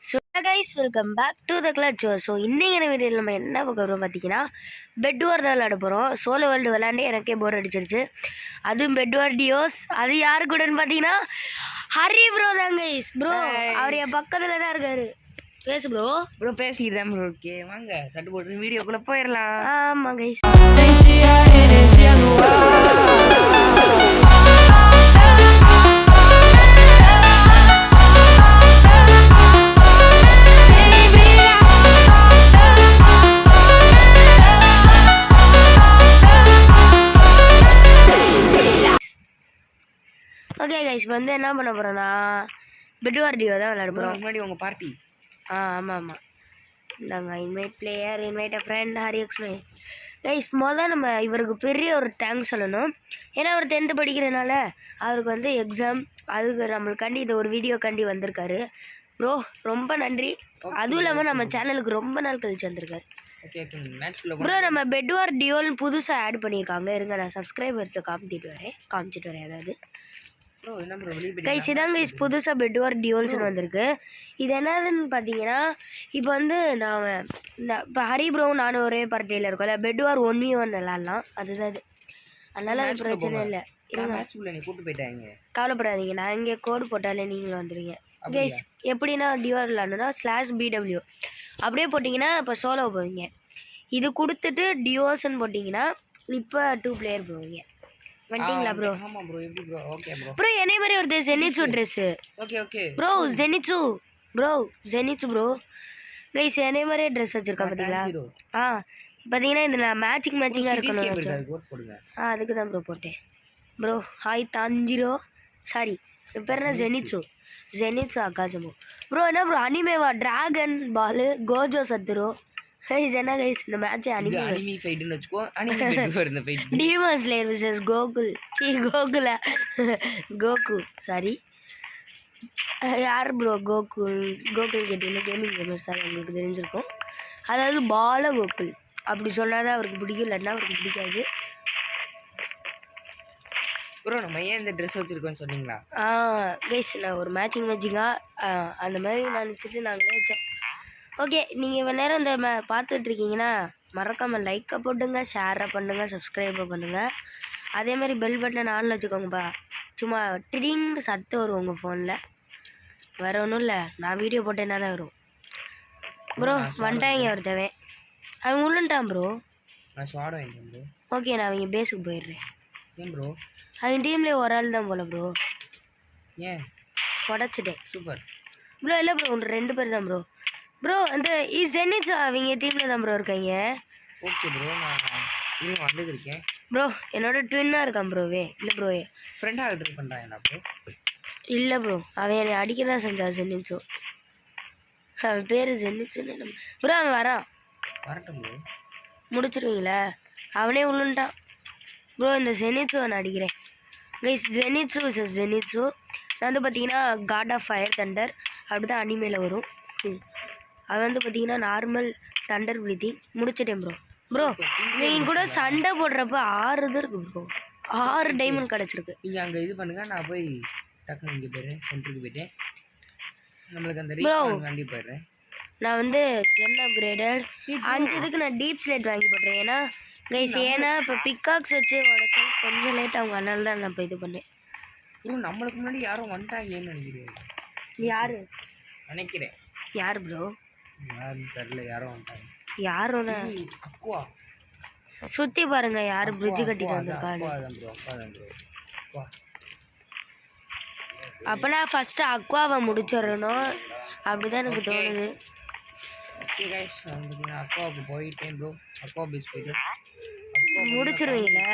So guys welcome back to the clutch. So இன்றைக்கான வீடியோவில் நம்ம என்ன பார்க்க போகிறோம் பார்த்தீங்கன்னா, பெட் வார் தான் விளையாட போகிறோம். சோலோ வேர்ல்டு விளையாண்டு எனக்கே போர் அடிச்சிருச்சு. அதுவும் பெட் வார் டியோஸ். அது யாரு கூடன்னு பார்த்தீங்கன்னா ஹரி ப்ரோ தான் கைஸ். ப்ரோ அவர் என் பக்கத்தில் தான் இருக்காரு. பேசு ப்ரோ. ப்ரோ பேசிக்கிறேன் ப்ரோ. ஓகே வாங்க சட்டு போட்டு வீடியோக்குள்ளே போயிடலாம். ஆமாம் கைஸ். ஓகே கைஸ், இப்போ வந்து என்ன பண்ண போகிறோன்னா பெட் வார் டியோ தான் விளையாட போகிறோம். முன்னாடி உங்கள் பார்ட்டி. ஆமாம் இந்தாங்க, invite player, invite a friend, Hari explain. Guys மொதல் நம்ம இவருக்கு பெரிய ஒரு தேங்க்ஸ் சொல்லணும். ஏன்னா அவர் 10th படிக்கிறனால அவருக்கு வந்து எக்ஸாம், அதுக்கு நம்மளுக்காண்டி இது ஒரு வீடியோ காண்டி வந்திருக்காரு. ப்ரோ ரொம்ப நன்றி. அதுவும் இல்லாமல் நம்ம சேனலுக்கு ரொம்ப நாள் கழிச்சு வந்திருக்காரு. ப்ரோ நம்ம பெட் வார் டியோன்னு புதுசாக ஆட் பண்ணியிருக்காங்க. இருங்க நான் சப்ஸ்கிரைபர்ஸை காமிச்சிட்டு வரேன். அதாவது கைஸ் இதாங்க கைஸ் புதுசாக பெட் வார் டியோல்ஸ்னு வந்திருக்கு. இது என்னதுன்னு பார்த்தீங்கன்னா, இப்போ வந்து நான் இப்போ ஹரி ப்ரோ நானும் ஒரே பார்ட்டியில் இருக்கோம்ல, பெட் வார் 1v1 விளாட்லாம். அதுதான் இது. அதனால அது பிரச்சனை இல்லை. இருங்க கவலைப்படாதீங்க, நான் இங்கே கோடு போட்டாலே நீங்களும் வந்துடுங்க. கைஸ் எப்படின்னா டியோர் விளாட்ணுன்னா /BW அப்படியே போட்டிங்கன்னா இப்போ சோலோ போவீங்க. இது கொடுத்துட்டு டியோஸ்ன்னு போட்டிங்கன்னா இப்போ 2 பிளேயர் போவீங்க. வந்துட்டீங்களா ப்ரோ? ஆமா ப்ரோ. எப்படி ப்ரோ? Okay bro. ப்ரோ என்னை மாதிரி ஒரு Zenitsu dress. Okay bro Zenitsu bro guys என்னை மாதிரியே ட்ரெஸ் வச்சிருக்கேன் பார்த்தீங்களா? பார்த்தீங்கன்னா இது நான் மேட்சிங்காக இருக்கணும். அதுக்கு தான் ப்ரோ போட்டேன். ப்ரோ ஹாய் தாஞ்சிரோ, சாரி என் பேர் என்ன ஜெனிட்சு அக்காஜமோ. ப்ரோ என்ன ப்ரோ அனிமேவா? டிராகன் பால் கோஜோ சத்துரோ. கைஸ் என்ன கைஸ் இந்த மேட்ச் அனிமி ஃபைட்னு வெச்சுக்கோ. அனிமி ஃபைட் வருது. Fight demon slayer vs Coco sorry யார் ப்ரோ கோகுல் கேட்டீங்கன்னா கேமிங் கேமர்ஸ் தான் உங்களுக்கு தெரிஞ்சிருக்கும். அதாவது கோகுல் அப்படி சொன்னால் தான் அவருக்கு பிடிக்கும், இல்லைன்னா அவருக்கு பிடிக்காது. ப்ரோ நம்ம ஏன் இந்த ட்ரெஸ் வச்சுருக்கோன்னு சொன்னீங்களா? கைஸ் நான் ஒரு மேட்சிங்காக அந்த மாதிரி நினச்சிட்டு நாங்களே வச்சோம். ஓகே நீங்கள் இவ்வளோ நேரம் இந்த பார்த்துட்ருக்கீங்கன்னா மறக்காமல் லைக்கை போட்டுங்க, ஷேரை பண்ணுங்கள், சப்ஸ்கிரைபை பண்ணுங்கள். அதேமாதிரி பெல் பட்டனை ஆன்ல வச்சுக்கோங்கப்பா. சும்மா ட்ரிங் சத்து வரும் உங்கள் ஃபோனில். வேறு ஒன்றும் இல்லை, நான் வீடியோ போட்டேன்னா தான் வரும். ப்ரோ வந்துட்டாங்க ஒருத்தவன், அவன் உள்ளன்ட்டான் ப்ரோ. ஓகே நான் அவங்க பேஸுக்கு போயிடுறேன். ஏன் ப்ரோ? அவன் டீம்லேயே ஒரு ஆள் தான் போல ப்ரோ. ஏன் உடச்சிட்டேன் சூப்பர் ப்ரோ. இல்லை ப்ரோ 2 பேர் தான் ப்ரோ. ப்ரோ அந்த ஜெனிட்சு அவங்க டீமில் தான் ப்ரோ இருக்காங்க. ஓகே ப்ரோ நான் வந்துருக்கேன் ப்ரோ. என்னோட ட்வின்னாக இருக்கான் ப்ரோவே. இல்லை ப்ரோ ஃப்ரெண்டாக ட்ரை பண்ணுறான் ப்ரோ. இல்லை ப்ரோ அவன் என்னை அடிக்க தான் செஞ்சான் ஜெனிட்சு. அவன் பேர் ஜெனிட்சுன்னு ப்ரோ. அவன் வரட்டும் ப்ரோ. முடிச்சிருவீங்களா? அவனே உள்ளுன்ட்டான் ப்ரோ. இந்த ஜெனிட்சு நான் அடிக்கிறேன் கைஸ். ஜெனிட்சு நான் வந்து பார்த்தீங்கன்னா காட் ஆஃப் ஃபயர் தண்டர் அப்படி தான் அனிமேல வரும். அவன் வந்து பார்த்தீங்கன்னா நார்மல் தண்டர் ப்ரீத்திங். முடிச்சிட்டேன் ப்ரோ. நீங்கள் கூட சண்டை போடுறப்ப 6 இது இருக்குது ப்ரோ. 6 டைமண்ட் கிடச்சிருக்கு. நீங்கள் அங்கே இது பண்ணுங்க, நான் போய் டக்குனு இங்கே போயிடுறேன், சென்டருக்கு போயிட்டேன். நம்மளுக்கு அந்த ப்ரோ வண்டி போயிடுறேன். நான் வந்து ஜென் அப்கிரேடட் 5 இதுக்கு நான் டீப் ஸ்லேட் வாங்கி போடுறேன். ஏன்னா கைஸ் ஏன்னா இப்போ பிக்காக்ஸ் வச்சு உடக்க கொஞ்சம் லேட் ஆகும், அதனால தான் நான் இப்போ இது பண்ணேன். நம்மளுக்கு முன்னாடி யாரும் வந்துட்டாங்கன்னு நினைக்கிறேன். யார் நினைக்கிறேன்? யார் ப்ரோ? யாருன்னு தெரியல, யாரும் வந்துட்டாங்க. யாரும் அக்குவா சுற்றி பாருங்க யார் பிரிட்ஜு கட்டிட்டு வந்திருக்காரு. அப்போ நான் ஃபஸ்ட்டு அக்வாவை முடிச்சிடணும் அப்படிதான் எனக்கு தோணுது. அக்வாவுக்கு போயிட்டேன் ப்ரோ. அக்வா பீச் போயிட்டு முடிச்சிருவீங்களா?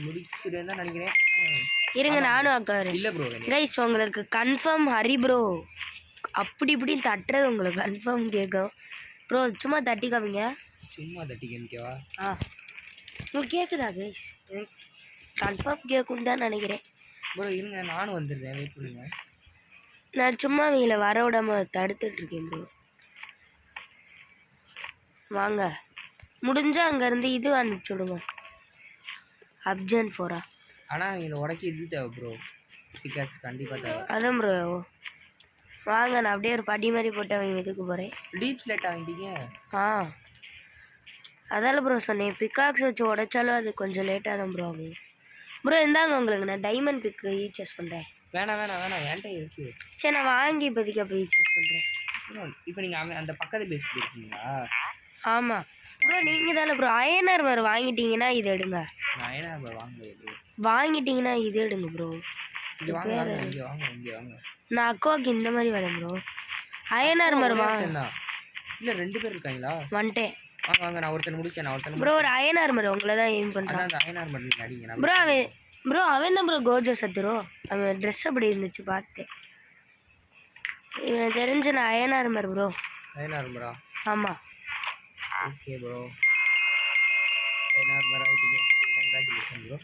முடிச்சிருவேன் தான் நினைக்கிறேன். இருங்க நானும் அக்கா இல்லை ப்ரோ. கைஸ் உங்களுக்கு கன்ஃபார்ம் ஹரி ப்ரோ அப்படி இப்படின்னு தட்டுறது உங்களுக்கு கன்ஃபார்ம் கேட்கும் ப்ரோ. சும்மா தட்டி காமிங்க. சும்மா தட்டி காமிக்கவா? உங்களுக்கு கேட்குதா கைஸ்? கன்ஃபார்ம் கேட்குன்னு தான் நினைக்கிறேன் ப்ரோ. இருங்க நானும் வந்துடுறேன், வெயிட் பண்ணுங்க. நான் சும்மா அவங்கள வர விடாம தடுத்துட்ருக்கேன் ப்ரோ. வாங்க முடிஞ்சால் அங்கேருந்து இது அனுப்பிச்சி விடுங்க, அப்ஜன் 4. ஆனால் அவங்கள உடக்கி இது தேவை ப்ரோ. பிகாக்ஸ் கண்டிப்பாக தேவை. அதான் ப்ரோ வாங்க நான் அப்படியே ஒரு படி மாதிரி போட்டு அவங்க இதுக்கு போகிறேன். Deep slate ஆகிட்டீங்க. ஆ அதால ப்ரோ சொன்னேன், பிக்காக்ஸ் வச்சு உடைச்சாலும் அது கொஞ்சம் லேட்டாக தான் ப்ரோ ஆகும். ப்ரோ இந்தாங்க உங்களுக்கு நான் டைமண்ட் பிக்கு ஈச்சஸ் பண்ணுறேன். வேணாம் என்கிட்ட இருக்குது. சரி நான் வாங்கி இப்போதைக்கு அப்போ ஈச்சஸ் பண்ணுறேன். இப்போ நீங்கள் அந்த பக்கத்து பேஸ் போயிருக்கீங்களா? ஆமாம் ப்ரோ நீங்கள் தானே ப்ரோ அயனார் மாதிரி வாங்கிட்டீங்கன்னா இது எடுங்க. நான் அயனார் மாதிரி வாங்கலையே ப்ரோ. வாங்கிட்டீங்கன்னா இது எடுங்க ப்ரோ. இங்கே வாங்க. நான் அக்காவுக்கு இந்த மாதிரி வரேன் ப்ரோ. அயனார் மாதிரி வாங்க. இல்லை 2 பேர் இருக்காங்களா? வந்துட்டேன். வாங்க நான் ஒருத்தனை முடிச்சேன். ப்ரோ ஒரு அயனார் மாதிரி உங்களை தான் எய்ம் பண்ணுறேன். அந்த அயனார் மாதிரி நீங்கள் அடிங்க. ப்ரோ அவன் தான் ப்ரோ கோஜோ சத்துரும். அவன் ட்ரெஸ் அப்படி இருந்துச்சு பார்த்தேன். இவன் தெரிஞ்ச நான் அயனார் மாதிரி ப்ரோ. அயனார் ப்ரோ? ஆமாம். ஓகே ப்ரோ, அயனார் மாதிரி ஆகிட்டீங்க. Congratulation bro.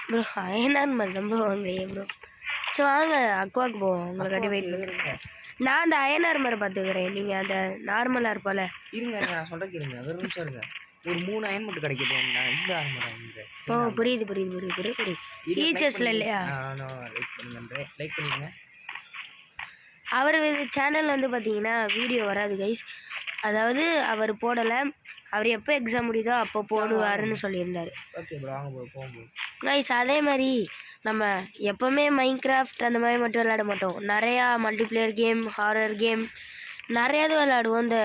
ப்ரோ அயனார் மாதிரி தான் ப்ரோ அங்கே ப்ரோ. சரி வாங்க அக்குவாக்கு போவோம். உங்களுக்கு அடி வெயிட் பண்ணுறேன். நான் அந்த அயனார் மாதிரி பார்த்துக்கிறேன். நீங்கள் அந்த நார்மலாக இருப்பால. இருங்க நான் சொல்கிறேன் கேளுங்க. ஒரு நிமிஷம் இருங்க. ஒரு 3 அயன் மட்டும் கிடைக்கிது. நான் இந்த அயன் மாதிரி. ஓ புரியுது. ஈச்சர்ஸில் இல்லையா? லைக் பண்ணிடுங்க. அவர் சேனல் வந்து பார்த்தீங்கன்னா வீடியோ வராது கைஸ். அதாவது அவர் போடலை. அவர் எப்போ எக்ஸாம் முடியுதோ அப்போ போடுவாருன்னு சொல்லியிருந்தார். ஓகே ப்ரோ வாங்க ப்ரோ போகும் கைஸ். அதே மாதிரி நம்ம எப்போவுமே மைன்கிராஃப்ட் அந்த மாதிரி மட்டும் விளையாட மாட்டோம். நிறையா மல்டிப்ளேயர் கேம், ஹாரர் கேம் நிறையாது விளையாடுவோம். இந்த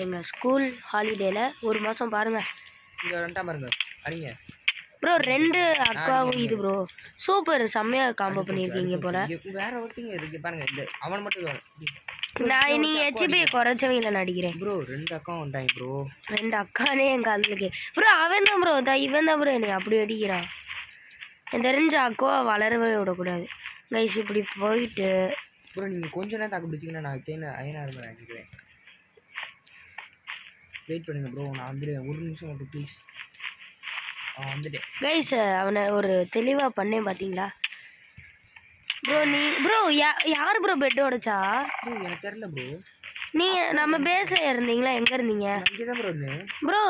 எங்கள் ஸ்கூல் ஹாலிடேயில் 1 மாதம் பாருங்கள். இங்கே 2 பாருங்க அடிங்க ப்ரோ. 2 அக்காவும் இது ப்ரோ சூப்பர் செம்மையாக காம்போ பண்ணியிருக்கீங்க போல. வேற ஒருத்தங்க இருக்கு பாருங்க. இந்த அவன் மட்டும் நான் நீங்கள் ஹெச்பி குறைச்சவங்கள நடிக்கிறேன் ப்ரோ. 2 அக்காவும் வந்தாங்க ப்ரோ. 2 அக்கானே என் காதலுக்கு ப்ரோ. அவன் தான் ப்ரோ இவன் தான் ப்ரோ எனக்கு அப்படி அடிக்கிறான். என் தெரிஞ்ச அக்காவை வளரவே விடக்கூடாது கைஸ். இப்படி போயிட்டு ப்ரோ நீங்கள் கொஞ்ச நேரம் தாக்கு பிடிச்சிங்கன்னா நான் அயனார் மாதிரி அடிக்கிறேன். வெயிட் பண்ணுங்க ப்ரோ. நான் வந்துடுவேன். 1 நிமிஷம் மட்டும் ப்ளீஸ். வந்துட்டேன் கைஸ். அவனை ஒரு தெளிவாக பண்ணேன் பார்த்தீங்களா ப்ரோ? ப்ரோ யார் ப்ரோ பெட் உடைச்சா? ப்ரோ எனக்கு தெரியல ப்ரோ. நீங்கள் நம்ம பேஸில் இருந்தீங்களா? எங்கே இருந்தீங்க இங்கே தான் ப்ரோ ப்ரோ?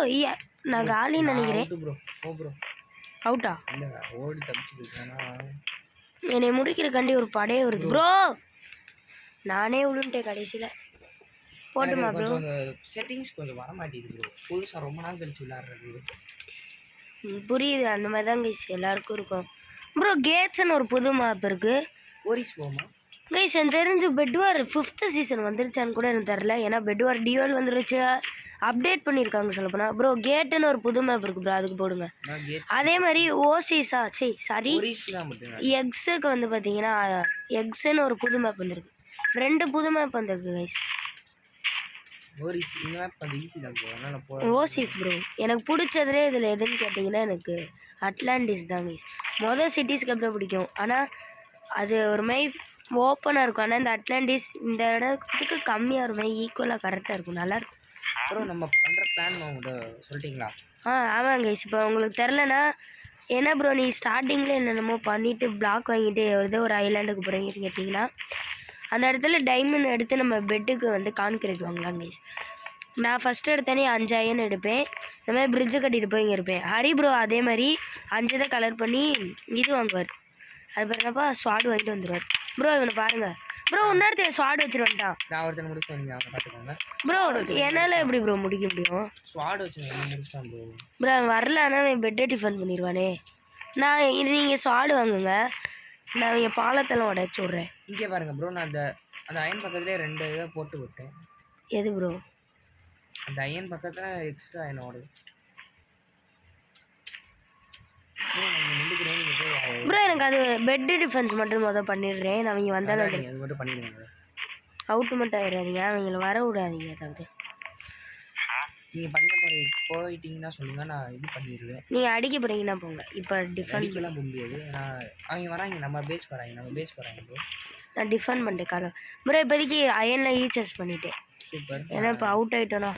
நான் காலின்னு நினைக்கிறேன். ப்ரோ ஓ ப்ரோ அவுட்டா? இல்லை ஓடி தப்பிச்சுக்கிட்டேன்னா என்னை முடிக்கிறக்காண்டி ஒரு படையே வருது ப்ரோ. நானே விழுந்துட்டேன் கடைசியில். போட்டுமா ப்ரோ? செட்டிங்ஸ் கொஞ்சம் வர மாட்டேங்குது ப்ரோ. புதுசாக ரொம்ப நாள் கழிச்சு விளையாடுறது. புரியுது. அந்த மாதிரி தான் கைஸ் எல்லாருக்கும் இருக்கும் ப்ரோ. கேட்ஸ்ன்னு ஒரு புது மேப் இருக்குது. ஓரிஸ் போமா கைஸ்? எனக்கு தெரிஞ்சு பெட்வார் 5th சீசன் வந்துருச்சான்னு கூட எனக்கு தெரில. ஏன்னா பெட்வார் டியூவல் வந்துருச்சு, அப்டேட் பண்ணியிருக்காங்க சொல்லப்போனால். ப்ரோ கேட்டுன்னு ஒரு புது மேப் இருக்குது ப்ரோ, அதுக்கு போடுங்க. அதே மாதிரி ஓசிஸா சாரி எக்ஸுக்கு வந்து பார்த்தீங்கன்னா எக்ஸுன்னு ஒரு புது மேப் வந்துருக்கு. 2 புது மேப் வந்திருக்கு கைஸ். ஓசிஸ் ப்ரோ எனக்கு பிடிச்சதுலே இதில் எதுன்னு கேட்டிங்கன்னா எனக்கு அட்லாண்டிஸ் தான் கைஸ். மொதல் சிட்டிஸ்க்கு அப்படி பிடிக்கும். ஆனால் அது ஒரு மாதிரி ஓப்பனாக இருக்கும். ஆனால் இந்த அட்லாண்டிஸ் இந்த இடத்துக்கு கம்மியாக ஒரு மாதிரி ஈக்குவலாக கரெக்டாக இருக்கும், நல்லாயிருக்கும். அப்புறம் நம்ம பண்ணுற பிளான் சொல்லிட்டீங்களா? ஆமாங்க கைஸ். இப்போ உங்களுக்கு தெரிலனா என்ன ப்ரோ நீ ஸ்டார்டிங்கில் என்னென்னமோ பண்ணிவிட்டு பிளாக் வாங்கிட்டு ஏதோ ஒரு ஐலாண்டுக்கு போகிறீங்கன்னு கேட்டிங்கன்னா அந்த இடத்துல டைமண்ட் எடுத்து நம்ம பெட்டுக்கு வந்து கான்கிரீட் வாங்கலாம் கைஸ். நான் ஃபஸ்ட்டு எடுத்தோன்னே 5 அயன் எடுப்பேன். இந்த மாதிரி பிரிட்ஜு கட்டிட்டு போய் இங்கே இருப்பேன். ஹரி ப்ரோ அதே மாதிரி 5 தான் கலர் பண்ணி இது வாங்குவார். அது பாருங்கப்பா ஸ்வாட் வாங்கிட்டு வந்துடுவார் ப்ரோ. இவனை பாருங்கள் ப்ரோ. இன்னொருத்த ஸ்வாட் வச்சுட்டு வந்துட்டான். நான் ஒருத்தனை முடிச்சு நீங்கள் அவனை பார்த்துக்கோங்க ப்ரோ. என்னால் எப்படி ப்ரோ முடிக்க முடியும்? ஸ்வாட் வச்சு முடிச்சிட்டான் ப்ரோ. ப்ரோ அவன் வரல. ஆனால் அவன் பெட்டை டிஃபன் பண்ணிடுவானே. நான் நீங்கள் ஸ்வாடு வாங்குங்க, நான் என் பாலத்தெல்லாம் உடச்சி விட்றேன். இங்கே பாருங்கள் ப்ரோ. நான் அந்த அயன் பக்கத்துலேயே 2 இதை போட்டு விட்டேன். எது ப்ரோ? அந்த அயன் பக்கத்தில் எக்ஸ்ட்ரா அயன் ஓடுது ப்ரோ. எனக்கு அது பெட்டு டிஃபென்ஸ் மட்டும் பண்ணிடுறேன். நான் இங்கே வந்தாலும் அது மட்டும் பண்ணிடுவாங்க. அவுட்டு மட்டும் ஆயிடாதீங்க, அவங்கள வர விடாதீங்க. அதாவது நீங்கள் பண்ண மாதிரி போயிட்டீங்கன்னா சொல்லுங்கள், நான் இது பண்ணிடுவேன். நீங்கள் அடிக்க போகிறீங்கன்னா போங்க. இப்போ டிஃபென்ஸ்லாம் போக முடியாது. நான் அவங்க வராங்க, நம்ம பேஸ் வராங்க ப்ரோ. நான் டிஃபெண்ட் பண்ணிட்டேன் காலம் ப்ரோ. இப்போதைக்கு அயனில் ஈச்சஸ் பண்ணிட்டேன். சூப்பர். ஏன்னா இப்போ அவுட் ஆகிட்டோன்னா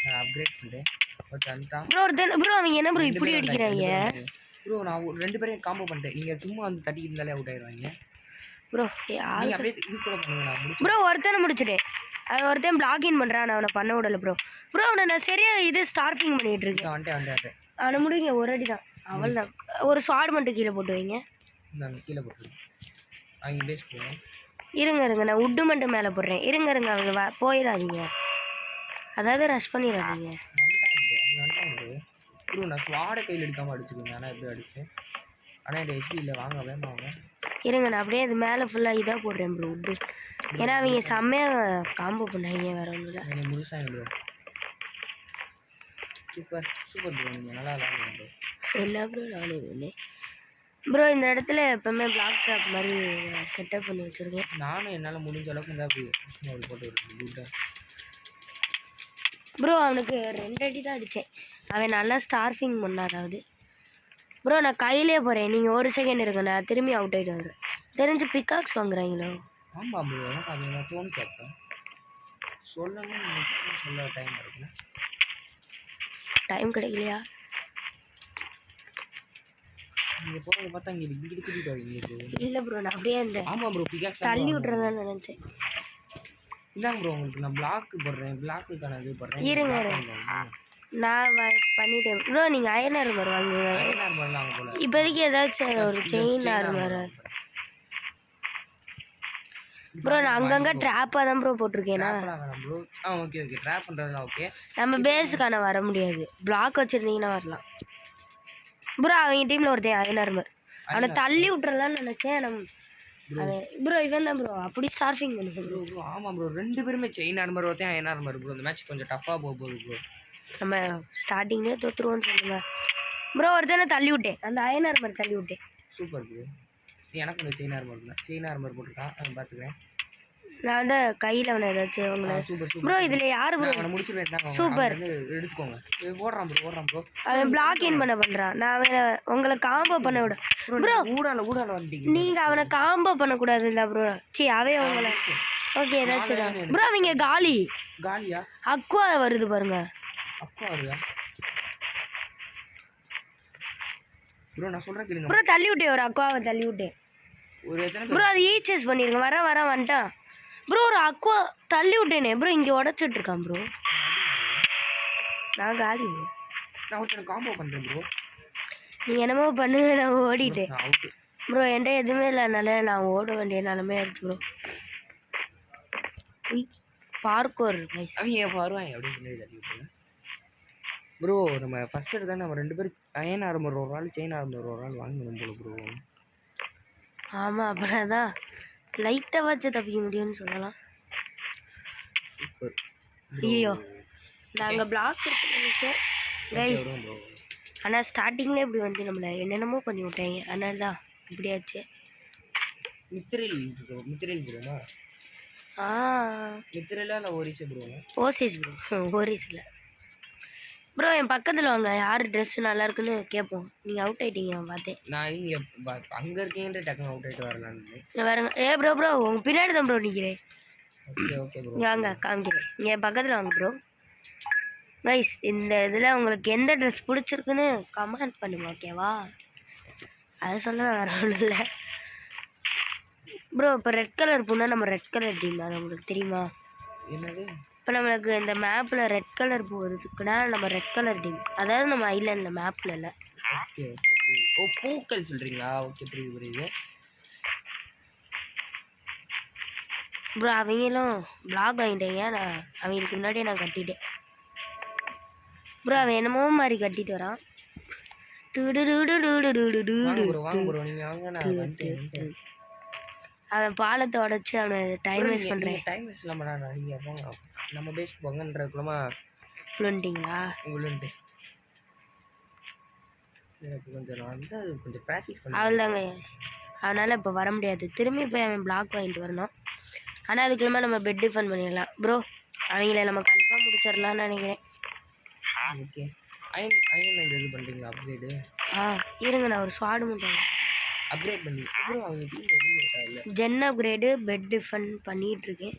நான் அப்கிரேட் பண்ணிட்டேன். ஓகே வந்துட்டான் ப்ரோ. ப்ரோ அவங்க என்ன ப்ரோ இப்படி அடிக்கிறாங்க ப்ரோ? நான் 2 பேரையும் காம்போ பண்ணிட்டேன். நீங்கள் சும்மா வந்து தட்டிக்கிட்டு இருந்தாலே அவுட் ஆயிடுவாங்க ப்ரோ. அப்படியே இது கூட பண்ணுங்க. நான் முடிச்சு ப்ரோ ஒருத்தனை முடிச்சுட்டேன். அவன் ஒருத்தன் பிளாக்இன் பண்ணுறான். நான் அவனை பண்ண விடலை ப்ரோ. அவனை நான் சரியாக இது ஸ்டார்ஃபிங் பண்ணிகிட்டு இருக்கேன். வந்துட்டேன். அவனை முடிங்க ஒரு அடி தான். அவள் தான் ஒரு ஸ்வாட் மட்டும் கீழே போட்டு வைங்க. நான் கீழே போட்டுருக்கேன். அவங்க பேஸ் போவேன் இருங்க நான் உட்டு மட்டும் மேலே போடுறேன். இருங்க அவங்க போயிடாதீங்க, அதாவது ரஷ் பண்ணிடாதீங்க. ப்ரோ நான் ஸ்வாடை கையில் எடுக்காமல் அடிச்சுக்கோங்க. ஆனால் எப்படி அடிச்சேன், ஆனால் என் ஹெச்பி இல்லை. வாங்க வாங்க இருங்க நான் அப்படியே அது மேலே ஃபுல்லாக இதாக போடுறேன் ப்ரோ உட்டு. ஏன்னா அவங்க செம்மையாக காம்போ பண்ணாங்க, வேற ஒன்றும் இல்லை. நீங்கள் முழுசாங்க ப்ரோ. சூப்பர் சூப்பர் ப்ரோ, நீங்கள் நல்லா விளாடுங்க ப்ரோ. என்ன ப்ரோ நானே ஒன்று ப்ரோ இந்த இடத்துல எப்போவுமே பிளாக் ட்ராப் மாதிரி செட்டப் பண்ணி வச்சுருக்கேன். நானும் என்னால் முடிஞ்ச அளவுக்கு இந்த அப்படி போட்டு விட்டுருக்கேன் ப்ரோ. அவனுக்கு 2 அடி தான் அடித்தேன், அவன் நல்லா ஸ்டார்ஃபிங் பண்ணான். அதாவது ப்ரோ நான் கையிலே போகிறேன், நீங்கள் 1 செகண்ட் இருங்க, நான் திரும்பி அவுட் ஆகிட்டு வருவேன். தெரிஞ்சு பிக்காக்ஸ் வாங்குறாங்களோ? ஆமாம் ப்ரோ, எனக்கு அது நான் தோணு கேட்பேன். சொல்லணும் சொல்ல டைம் இருக்குல்ல, டைம் கிடைக்கலையா? நீங்கள் போகிறத பார்த்தா இங்கே இங்கிட்டு கூட்டிகிட்டு வரீங்க ப்ரோ. இல்லை ப்ரோ நான் அப்படியே அந்த ஆமாம் ப்ரோ, பிகாக்ஸ் தள்ளி விட்றதான்னு நினச்சேன். இதாங்க ப்ரோ உங்களுக்கு நான் பிளாக்கு போடுறேன், பிளாக்குக்கான இது போடுறேன். இருங்க நான் பண்ணிட்டேன் ப்ரோ. நீங்கள் அயன் ஆர்மர் வாங்குங்க. இப்போதைக்கு ஏதாச்சும் ஒரு செயின் ஆர்மர் ப்ரோ. நான் அங்கங்கே ட்ராப்பாக தான் ப்ரோ போட்டிருக்கேனா. ப்ரோ ஓகே ஓகே, ட்ராப் பண்ணுறதுலாம் ஓகே. நம்ம பேஸுக்கான வர முடியாது, பிளாக் வச்சுருந்தீங்கன்னா வரலாம் ப்ரோ. அவங்க டீமில் ஒருத்தன் அயன் ஆர்மர், அவனை தள்ளி விட்றலான்னு நினச்சேன். ப்ரோ இவன் தான் ப்ரோ அப்படி ஸ்டார்ஃபிங் பண்ணுது ப்ரோ. ப்ரோ ஆமாம் ப்ரோ, 2 பேருமே செயின் ஆர்மர் ஒருத்தன் அயன் ஆர்மர் ப்ரோ. இந்த மேட்ச் கொஞ்சம் டஃப்பாக போகுது ப்ரோ. நம்ம ஸ்டார்டிங்லேயே தோற்றுருவோன்னு சொல்லுங்க ப்ரோ. ஒருத்தனை தள்ளி விட்டேன், அந்த அயன் ஆர்மர் தள்ளி விட்டேன். Super bro. எனக்கு கொஞ்சம் செயின் ஆர்மர் போட்டுருக்கான், பார்த்துக்கிறேன். நான் வந்து கையில் அவனை ஏதாச்சும் உங்களை ப்ரோ. இதில் யார் ப்ரோ முடிச்சுருவேன். சூப்பர் எடுத்துக்கோங்க. ஓடுறான் ப்ரோ. அவன் பிளாக் இன் பண்ண பண்ணுறான். நான் அவனை உங்களை காம்போ பண்ண விட ப்ரோ. ஊடால வந்துட்டீங்க. நீங்கள் அவனை காம்போ பண்ணக்கூடாது இல்லை ப்ரோ. சரி அவன் உங்களை ஓகே ஏதாச்சும் தான் ப்ரோ. அவங்க காலியா அக்வா வருது பாருங்க. அக்வா வருதா ப்ரோ? நான் சொல்கிறேன் கேளுங்க ப்ரோ. தள்ளி விட்டேன் ஒரு அக்வாவை தள்ளி விட்டேன் ஒரு எத்தனை ப்ரோ. அது ஈச்சஸ் பண்ணிருங்க. வர வந்துட்டான் ப்ரோ. ஒரு அக்வா தள்ளி விட்டேனே ப்ரோ, இங்கே உடச்சிட்டு இருக்கான் ப்ரோ. நான் காலி ப்ரோ. நான் ஒருத்தனை காம்போ பண்ணுறேன் ப்ரோ. நீங்கள் என்னமோ பண்ணுங்க, நான் ஓடிட்டேன் அவுட்டு ப்ரோ. என்கிட்ட எதுவுமே இல்லைனால நான் ஓட வேண்டிய நிலமே ஆயிடுச்சு ப்ரோ. பார்க்கோர் அவங்க வருவாங்க அப்படின்னு சொல்லி தள்ளி விட்டுருங்க ப்ரோ. நம்ம ஃபஸ்ட் எடுத்தால் நம்ம 2 பேர் அயன் ஆர்மர் ஒரு ஆள், செயின் ஆர்மர் ஒரு ஆள் வாங்கணும் போல ப்ரோ. ஆமாம் அப்புறம் தான் லைட்டாக வச்சு தப்பிக்க முடியும்னு சொல்லலாம். சூப்பர். ஐயோ நாங்கள் பிளாக் நினச்சேன் கைஸ், ஆனால் ஸ்டார்டிங்கில் இப்படி வந்து நம்மளை என்னென்னமோ பண்ணி விட்டாங்க, அதனால தான் இப்படியாச்சு. மித்திரல் ப்ரோமா? மித்திரலா இல்லை ஓரிஸ் ப்ரோமா? ஓசிஸ் ப்ரோ. ஓரிஸ் இல்லை ப்ரோ. என் பக்கத்தில் வாங்க, யார் ட்ரெஸ்ஸு நல்லா இருக்குன்னு கேட்போம். நீங்கள் அவுட் ஆகிட்டீங்க நான் பார்த்தேன். நான் இங்கே அங்கே இருக்கேன்ட்டு டக்குன்னு அவுட் ஆகிட்டு வரலான்னு வேறுங்க. ப்ரோ உங்கள் பின்னாடி தான் ப்ரோ நிற்கிறேன். Okay bro. வாங்க காமிக்கிறேன், இங்கே பக்கத்தில் வாங்க ப்ரோ. கைஸ் இந்த இதில் உங்களுக்கு எந்த ட்ரெஸ் பிடிச்சிருக்குன்னு கமெண்ட் பண்ணுங்க ஓகேவா? அதை சொல்ல வேறு ஒன்றும் இல்லை ப்ரோ. இப்போ ரெட் கலர் பூனா நம்ம ரெட் கலர் டீம், அது உங்களுக்கு தெரியுமா? என்னது? இப்போ நம்மளுக்கு இந்த மேப்பில் ரெட் கலர் பூ இருக்குன்னா நம்ம ரெட் கலர் டீம், அதாவது நம்ம ஐலாண்டில் மேப்பில் இல்லை. ஓகே ஓ பூக்கள் சொல்கிறீங்களா? ஓகே புரியுது. ப்ரோ அவங்களும் பிளாக் வாங்கிட்டேங்க, நான் அவங்களுக்கு முன்னாடியே நான் கட்டிட்டேன் ப்ரோ. அவன் என்னமோ மாதிரி கட்டிட்டு வரான். அவன் பாலத்தை உடச்சி அவனை டைம் வேஸ்ட் பண்ணுறேன். டைம் வேஸ்ட் இல்லாமல் நீங்கள் போங்க, நம்ம பேஸ்க்கு போங்கன்றதுக்குள்ளமா விழுந்துட்டீங்களா? விழுந்துட்டு எனக்கு கொஞ்சம் ப்ராக்டிஸ் பண்ண அவள் தாங்க. அதனால் இப்போ வர முடியாது, திரும்பி போய் அவன் பிளாக் வாங்கிட்டு வரணும். ஆனால் அதுக்குள்ளே நம்ம பெட் டிஃபன் பண்ணிடலாம் ப்ரோ. அவங்கள நம்ம கன்ஃபார்ம் முடிச்சிடலான்னு நினைக்கிறேன். ஓகே அயன் இது பண்ணுறீங்களா அப்கிரேடு? இருங்க நான் ஒரு ஸ்வாடு மட்டும் அப்கிரேட் பண்ணி ப்ரோ. அவங்க team gen upgrade bed defence பண்ணிகிட்ருக்கேன்,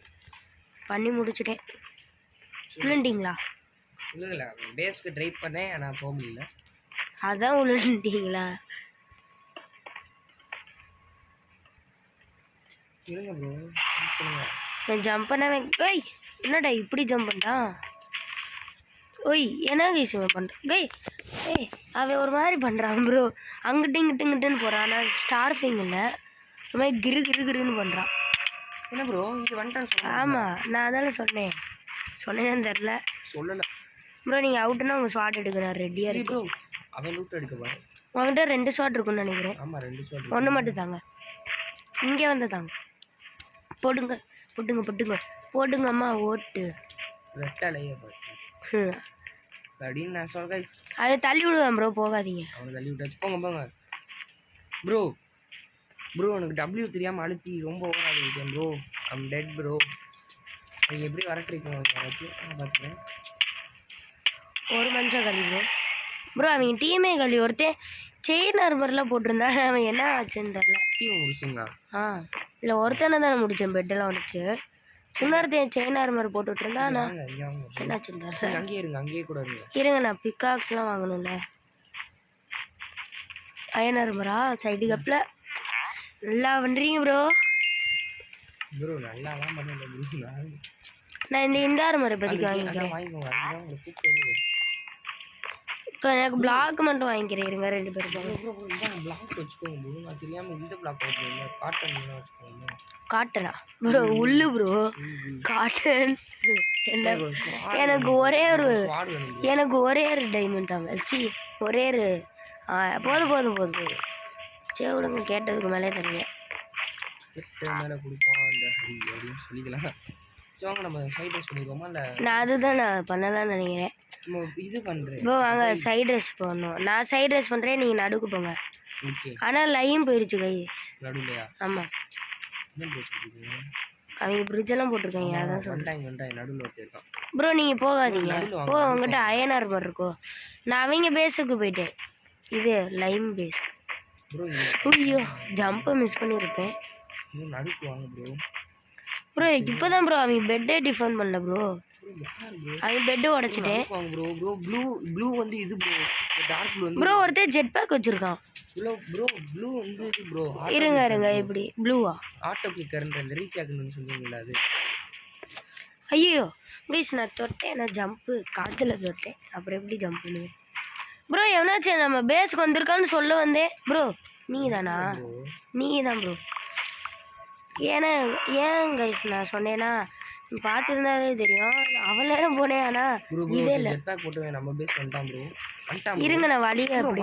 பண்ணி முடிச்சிட்டேன். விழுந்துட்டிங்களா? இல்லைங்களா, பேஸ்க்கு ட்ரை பண்ணேன் ஆனால் போக முடியல. அதான் விழுந்துட்டிங்களா? இருங்க ப்ரோ. ஜம்ப் பண்ணவன் கை என்னடா இப்படி ஜம்ப் பண்ணிட்டான்? ஓய் என்ன கைஸ் இவன் பண்ணுறான்? அவன் ஒரு மாதிரி பண்ணுறான் ப்ரோ. அங்கிட்டு இங்கிட்டுன்னு போகிறான். ஆனால் ஸ்டார்ஃபிங் இல்லை, ஒரு மாதிரி கிருன்னு பண்ணுறான். என்ன ப்ரோ இங்கே வந்துட்டான்னு சொல்லுங்க. ஆமாம் நான் அதால சொன்னேன். சொன்னேன்னு தெரில. சொல்லலை ப்ரோ நீங்கள் அவுட்டுன்னா உங்கள் ஸ்வாட் எடுக்கணும். ரெடியாக இருக்கு. ப்ரோ. அவன் லூட் எடுக்க பாரு. உங்கள்கிட்ட 2 ஸ்வாட் இருக்குன்னு நினைக்கிறேன். ஆமாம் 2 ஷாட். 1 மட்டும் தாங்க. இங்கே வந்து தாங்க. போடுங்க போட்டுங்க போட்டுங்க போடுங்கம்மா ஓட்டு. ரெட்டாலையே பார்த்து அப்படின்னு நான் சொல்ல கைஸ். அதை தள்ளி விடுவேன் ப்ரோ, போகாதீங்க. அவனை தள்ளி விட்டாச்சு. போங்க போங்க ப்ரோ. ப்ரோ எனக்கு டபிள்யூ தெரியாமல் அழுத்தி ரொம்ப ஓவர் ஆகிட்டேன் ப்ரோ. I'm dead bro. நீங்கள் எப்படி வர கிடைக்கும் வச்சு பார்த்துக்கிறேன். ஒரு மஞ்சள் கழி ப்ரோ. ப்ரோ அவங்க டீமே கழி. ஒருத்தன் செயின் ஆர்மர்லாம் போட்டிருந்தா அவன் என்ன ஆச்சுன்னு தெரில. டீம் முடிச்சிங்களா? இல்லை ஒருத்தனை தானே முடித்தேன். பெட்டெல்லாம் உடச்சு. இன்னொருத்தன் செயின் ஆர்மர் போட்டுட்டு இருந்தா நான் என்னாச்சுன்னு தெரில. அங்கேயே இருங்க, அங்கேயே கூட இருங்க. இருங்க நான் பிக்காக்ஸ்லாம் வாங்கணும்ல. அயன் ஆர்மரா சைடு கப்பில் நல்லா பண்ணுறீங்க ப்ரோ. ப்ரோ நல்லாலாம் பண்ணல ப்ரோ. நான் இந்த ஆர்மரை பற்றிக்கு வாங்கிக்கிறேன். வாங்கிக்கோங்க, அதுதான் உங்களுக்கு கூப்பிட்டு. இப்போ எனக்கு பிளாக் மட்டும் வாங்கிக்கிறேன். இருங்க 2 பேரும் ப்ரோ ப்ரோ ப்ரோ இதான் பிளாக் வச்சுக்கோங்க ப்ரோ. நான் தெரியாமல் இந்த பிளாக் வச்சுக்கோங்க. காட்டன் வச்சுக்கோங்க. காட்டனா ப்ரோ? உள்ளு ப்ரோ காட்டன். என்ன எனக்கு ஒரே ஒரு டைமண்ட் தாங்க. ஒரே ஒரு போதும் போதும் போதும் போதும். சரி விடுங்க, கேட்டதுக்கு மேலே தருங்க. கேட்ட மேலே கொடுப்போம் அந்த ஹரி அப்படின்னு சொல்லிக்கலாம். சோங்க நம்ம சைட் ட்ரெஸ் பண்ணிடுவோமா? இல்லை நான் அதுதான் நான் பண்ணலாம்னு நினைக்கிறேன். நம்ம இது பண்ணுறேன். இப்போ வாங்க சைட் ட்ரெஸ் போடணும். நான் சைட் ட்ரெஸ் பண்ணுறேன், நீங்கள் நடுக்கு போங்க. ஓகே. ஆனால் லைன் போயிடுச்சு கை. நடுலையா? ஆமாம். என்ன போட்டுருக்கீங்க? அவங்க பிரிட்ஜெல்லாம் போட்டிருக்காங்க. அதான் சொல்கிறேன். நடுவில் ஒருத்தர் இருக்கான் ப்ரோ. நீங்கள் போகாதீங்க. ஓ உங்கள்கிட்ட அயன் ஆர்மர் இருக்கோ? நான் அவங்க பேஸுக்கு போயிட்டேன். இது லைம் பேஸ். ப்ரோ. ஐயோ ஜம்பை மிஸ் பண்ணியிருப்பேன். இன்னும் நடுக்கு வாங்க ப்ரோ. ப்ரோ இப்போ தான் ப்ரோ அவங்க பெட்டே டிஃபன் பண்ணல ப்ரோ. அவங்க பெட்டு உடச்சிட்டேன் ப்ரோ. ப்ரோ ப்ளூ வந்து இது ப்ரோ. டார்க் ப்ளூ வந்து ப்ரோ. ஒருத்தர் ஜெட் பேக் வச்சுருக்கான். ப்ளூ வந்து இது ப்ரோ. இருங்க எப்படி ப்ளூவா? ஆட்டோ கிளிக்கர்ன்ற அந்த ரீச் ஆகணும்னு சொல்லுவீங்களா அது? ஐயோ கைஸ் நான் தொட்டேன். நான் ஜம்ப்பு காற்றுல தொட்டேன். அப்புறம் எப்படி ஜம்ப் பண்ணுவேன் ப்ரோ? எவனாச்சும் நம்ம பேஸுக்கு வந்திருக்கான்னு சொல்ல வந்தேன் ப்ரோ. நீங்கள் தானா? நீங்கள் தான் ப்ரோ. ஏன் கைஸ் நான் சொன்னேன்னா பார்த்துருந்தாலே தெரியும். அவன் நேரம் போனேன். ஆனால் இதே இல்லை. நம்ம பேஸ் வந்துட்டான் ப்ரோ. இருங்க நான் வழியை அப்படி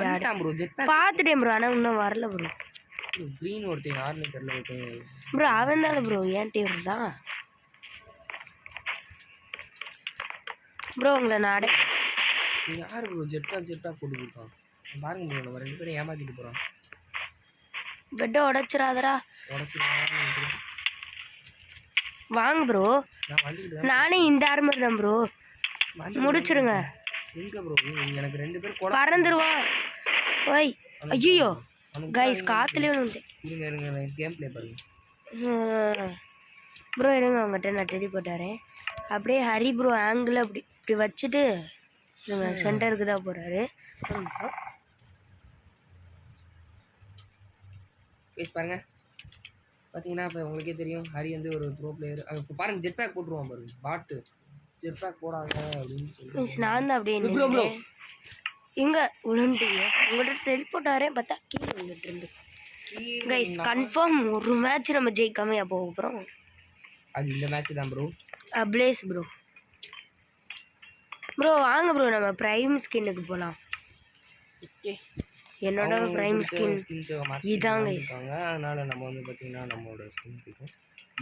பார்த்துட்டேன் ப்ரோ. ஆனால் இன்னும் வரல ப்ரோ. க்ரீன் ஒருத்தன் யாருன்னு தெரியல ஒருத்தன் ப்ரோ. அவன் தானே ப்ரோ ஏன் டீம் தான் ப்ரோ. உங்களை நாடே யார் ப்ரோ ஜெட் பேக் போட்டு கொடுத்தான் பாருங்க ப்ரோ. நம்ம 2 பேரும் ஏமாத்திட்டு போகிறோம். பெட்டை உடச்சிடாதரா. வாங்க ப்ரோ. நானே இந்த ஆர்மர் தான் ப்ரோ. முடிச்சிருங்க. எங்க ப்ரோ? எனக்கு 2 பேர் பறந்துருவான். ஓய் ஐயோ கைஸ் காத்துலேயே உண்டு. இருங்க கேம் ப்ளே பாருங்க ப்ரோ. இருங்க அவங்ககிட்ட நான் டெலி போட்டாரேன். அப்படியே ஹரி ப்ரோ ஆங்கிள் இப்படி வச்சுட்டு இருங்க சென்டருக்கு தான் போகிறாரு. ஒரு நிமிஷம் கேஸ் பாருங்க. பார்த்தீங்கன்னா இப்போ உங்களுக்கே தெரியும் ஹரி வந்து ஒரு ப்ரோ பிளேயர். இப்போ பாருங்க ஜெட் பேக் போட்டுருவான் பாருங்க. பாட்டு ஜெட் பேக் போடாங்க அப்படின்னு சொல்லி நான் தான் அப்படியே எங்கே விழுந்துட்டீங்க. உங்கள்கிட்ட டெலி போட்டாரே பார்த்தா கீழே விழுந்துட்டு இருந்து. கைஸ் கன்ஃபார்ம் ஒரு மேட்ச் நம்ம ஜெயிக்காமையா போக போகிறோம். அது இந்த மேட்ச் தான் ப்ரோ. பிளேஸ் ப்ரோ வாங்க ப்ரோ நம்ம ப்ரைம் ஸ்கின்னுக்கு போகலாம். ஓகே. என்னோட ப்ரைம் ஸ்கின் இதாங்க. அதனால நம்ம வந்து பார்த்தீங்கன்னா நம்மளோட ஸ்கின் பிடிக்கும்.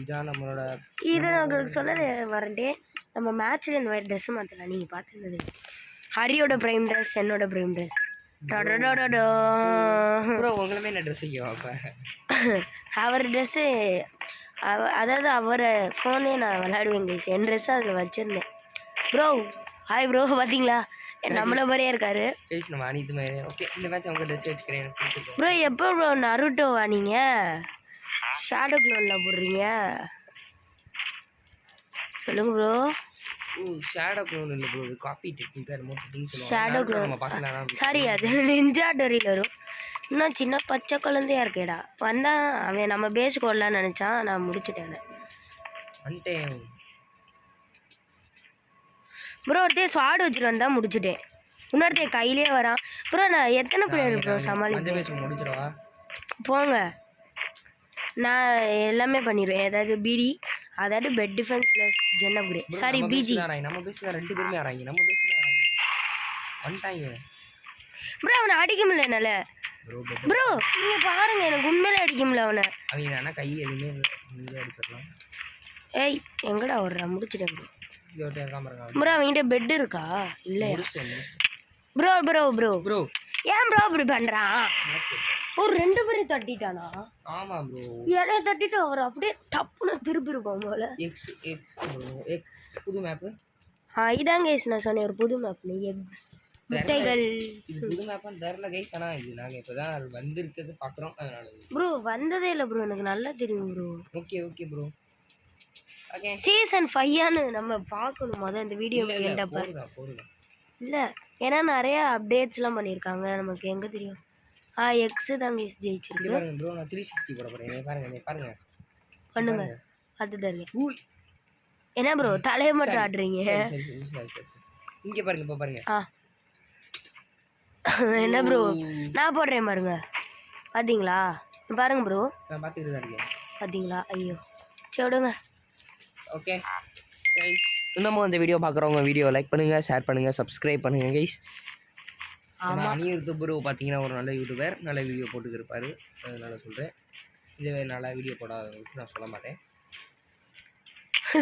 இதான் நம்மளோட. இதை நான் உங்களுக்கு சொல்ல வரண்டே. நம்ம மேட்ச்சில் இந்த மாதிரி ட்ரெஸ்ஸு மாற்றலாம். நீங்கள் பார்த்துருந்தது ஹரியோட ப்ரைம் ட்ரெஸ், என்னோட ப்ரைம் ட்ரெஸ். ப்ரோ உங்களுமே என்ன ட்ரெஸ் வைக்கவா? அவர் ட்ரெஸ்ஸு அதாவது அவரை ஃபோனே நான் விளையாடுவேன் கைஸ். என் ட்ரெஸ்ஸு அதில் வச்சுருந்தேன் ப்ரோ. Hi bro. பார்த்தீங்களா நம்மள மாதிரியே இருக்காரு. நம்ம அனித்து மாதிரி. ஓகே இந்த மேட்ச் அவங்க ட்ரெஸ் வச்சுக்கிறேன் ப்ரோ. எப்போ ப்ரோ நருட்டோவா நீங்கள் ஷேடோ க்ளோனில் போடுறீங்க? சொல்லுங்கள் ப்ரோ. ஷேடோ க்ளோன் இல்லை ப்ரோ. இது காப்பி டெக்னிக்காக ரிமோட் சொல்லுவாங்க. ஷேடோ க்ளோன் சாரி அது நிஞ்சா டோரியில் வரும். இன்னும் சின்ன பச்சை குழந்தையா இருக்கேடா. வந்தான் அவன் நம்ம பேஸுக்கு வரலான்னு நினச்சான். நான் முடிச்சுட்டேன் வந்துட்டேன் ப்ரோ. ஒருத்தையும் ஸ்வாட் வச்சுட்டு வந்தால் முடிச்சுட்டேன். இன்னொருத்தையும் கையிலே வரான் ப்ரோ. நான் எத்தனை பிளேயர் ப்ரோ சமாளிப்பேன்? முடிச்சிடவா? போங்க நான் எல்லாமே பண்ணிடுவேன். ஏதாவது பிடி, அதாவது bed defence plus gen upgrade. Sorry பிஜி. நம்ம பேசுனா 2 பேருமே ஆறாங்க. நம்ம பேசுனா ஆறாங்க. வந்துட்டாங்க. ப்ரோ அவனை அடிக்க முடியல என்னால. ப்ரோ நீங்க பாருங்க, எனக்கு உண்மையிலே அடிக்க முடியல அவனை. அவங்க என்ன கை எதுவுமே நீங்க அடிச்சிடலாம். ஏய் எங்கடா ஓடுறா? முடிச்சிட்டேன் ப்ரோ. இங்க ஒருத்தன் இருக்கான் பாருங்க. ப்ரோ அவன்கிட்ட பெட் இருக்கா? இல்லை முடிச்சிட்டேன். ப்ரோ ப்ரோ ப்ரோ ப்ரோ ஏன் ப்ரோ இப்படி பண்றான்? ஒரு 2 பேரும் தட்டிட்டானா? ஆமா ப்ரோ. என்னைய தட்டிட்டு அவர் அப்படியே டப்புன்னு திருப்பி இருப்பான் போல. எக்ஸ் எக்ஸ் ப்ரோ எக்ஸ் புது மேப். இதான் கைஸ் நான் சொன்னேன், ஒரு புது மேப். எக்ஸ் முட்டைகள். இது புது மேப்னு தெரியல கைஸ். ஆனால் இது நாங்கள் இப்போ தான் வந்திருக்கிறது பார்க்குறோம். அதனால ப்ரோ வந்ததே இல்லை ப்ரோ, எனக்கு நல்லா தெரியும் bro. Okay okay bro. Okay season 5 நம்ம பார்க்கணும் மொதல் இந்த வீடியோ கேட்டப்ப. இல்லை ஏன்னா நிறைய அப்டேட்ஸ்லாம் பண்ணியிருக்காங்க, நமக்கு எங்கே தெரியும். எக்ஸு தான் கைஸ் ஜெயிச்சிருக்கு. பாருங்க ப்ரோ, நான் 360 போட போகிறேன். பாருங்க பண்ணுங்க, பார்த்து தருங்க. என்ன ப்ரோ தலையை மட்டும் ஆடுறீங்க? இங்கே பாருங்க, இப்போ பாருங்க. என்ன ப்ரோ நான் போடுறேன் பாருங்க, பார்த்தீங்களா? பாருங்க ப்ரோ, நான் பார்த்துக்கிட்டு தான் இருக்கேன். பார்த்தீங்களா? ஐயோ சரி விடுங்க. ஓகே கைஸ், இன்னமும் இந்த வீடியோ பார்க்குறவங்க வீடியோ லைக் பண்ணுங்கள், ஷேர் பண்ணுங்கள், சப்ஸ்கிரைப் பண்ணுங்கள் கைஸ். ஆமாம், அனிருத் ப்ரோ பார்த்தீங்கன்னா ஒரு நல்ல யூடியூபர், நல்ல வீடியோ போட்டுக்கிருப்பார். அதனால சொல்கிறேன். இதுவே நல்லா வீடியோ போடாதவங்களுக்கு நான் சொல்ல மாட்டேன்.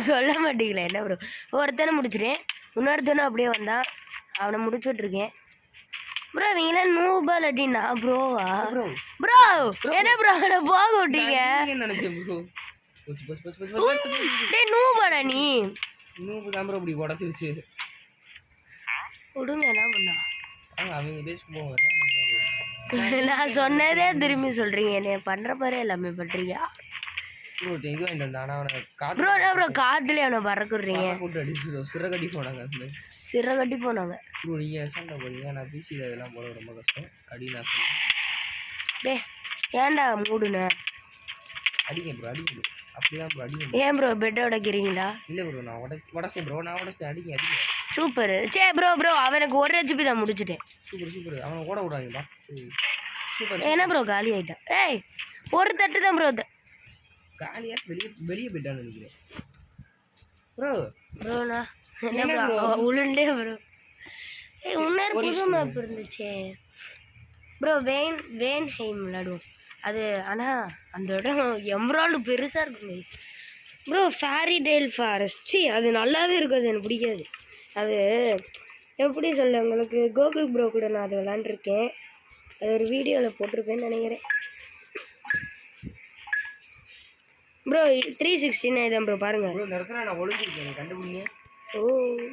சொல்ல மாட்டீங்களா? என்ன ப்ரோ, ஒருத்தனை முடிச்சிட்டேன், இன்னொருத்தனும் அப்படியே வந்தான், அவனை முடிச்சுட்ருக்கேன். ப்ரோ இவங்களாம் நூபால் அடினா ப்ரோவா? ப்ரோ என்ன ப்ரோ அவனை போக விட்டீங்க? நினச்சேன் ப்ரோ. நூபாடா நீ? நூபு தான் ப்ரோ இப்படி உடச்சிருச்சு. விடுங்க, என்ன பண்ணா அவங்க பேச போவாங்க. நான் சொன்னதே திரும்பி சொல்றீங்க, என்ன பண்ற மாதிரி எல்லாமே பண்றீங்க ப்ரோ. இது வாங்கிட்டு வந்தான், ஆனால் அவனை ப்ரோ. என்ன ப்ரோ காத்துலேயே அவனை பறக்குறீங்க? போட்டு அடிச்சு சிறகட்டி போனாங்க. சிறகட்டி போனாங்க ப்ரோ. நீங்கள் சண்டை போடுறீங்க, நான் பிசியில் இதெல்லாம் போட ரொம்ப கஷ்டம். அடி நான் டே ஏன்டா மூடுன? அடிங்க ப்ரோ, அடிங்க ப்ரோ. அப்படிதான் ப்ரோ அடிங்க. ஏன் ப்ரோ பெட்டை உடைக்கிறீங்களா? இல்லை ப்ரோ, நான் உடச்சேன் ப்ரோ, நான் உடச்சேன். அடிங்க அடிங்க. சூப்பர். சே ப்ரோ அவனுக்கு 1 HP தான் முடிச்சுட்டேன். சூப்பர். அவனை ஓட விடாதீங்களா? சூப்பர். என்ன ப்ரோ காலி ஆகிட்டான்? ஏய் ஒரு தட்டு தான் ப்ரோ. காலியாக வெளியே போயிட்டான்னு நினைக்கிறேன் ப்ரோ. ப்ரோண்ணா என்ன ப்ரோ உளுண்டே ப்ரோ. ஏய் இன்னொரு புது மேப் இருந்துச்சே ப்ரோ, வேன்ஹெய்ம் விளாடுவோம் அது. ஆனால் அந்த இடம் எம்ராய்டு பெருசாக இருக்குங்க ப்ரோ. ஃபேரி டெய்ல் ஃபாரஸ்ட் அது நல்லாவே இருக்கும், அது எனக்கு பிடிக்காது. அது எப்படி சொல்ல உங்களுக்கு, கோகுல் ப்ரோ கூட நான் அதை விளாண்டுருக்கேன், அது ஒரு வீடியோவில் போட்டிருப்பேன்னு நினைக்கிறேன் ப்ரோ. 369 தான் ப்ரோ, பாருங்கள். இந்த இடத்துல நான் ஒளிஞ்சிருக்கேன், கண்டுபிடிங்க. ஓ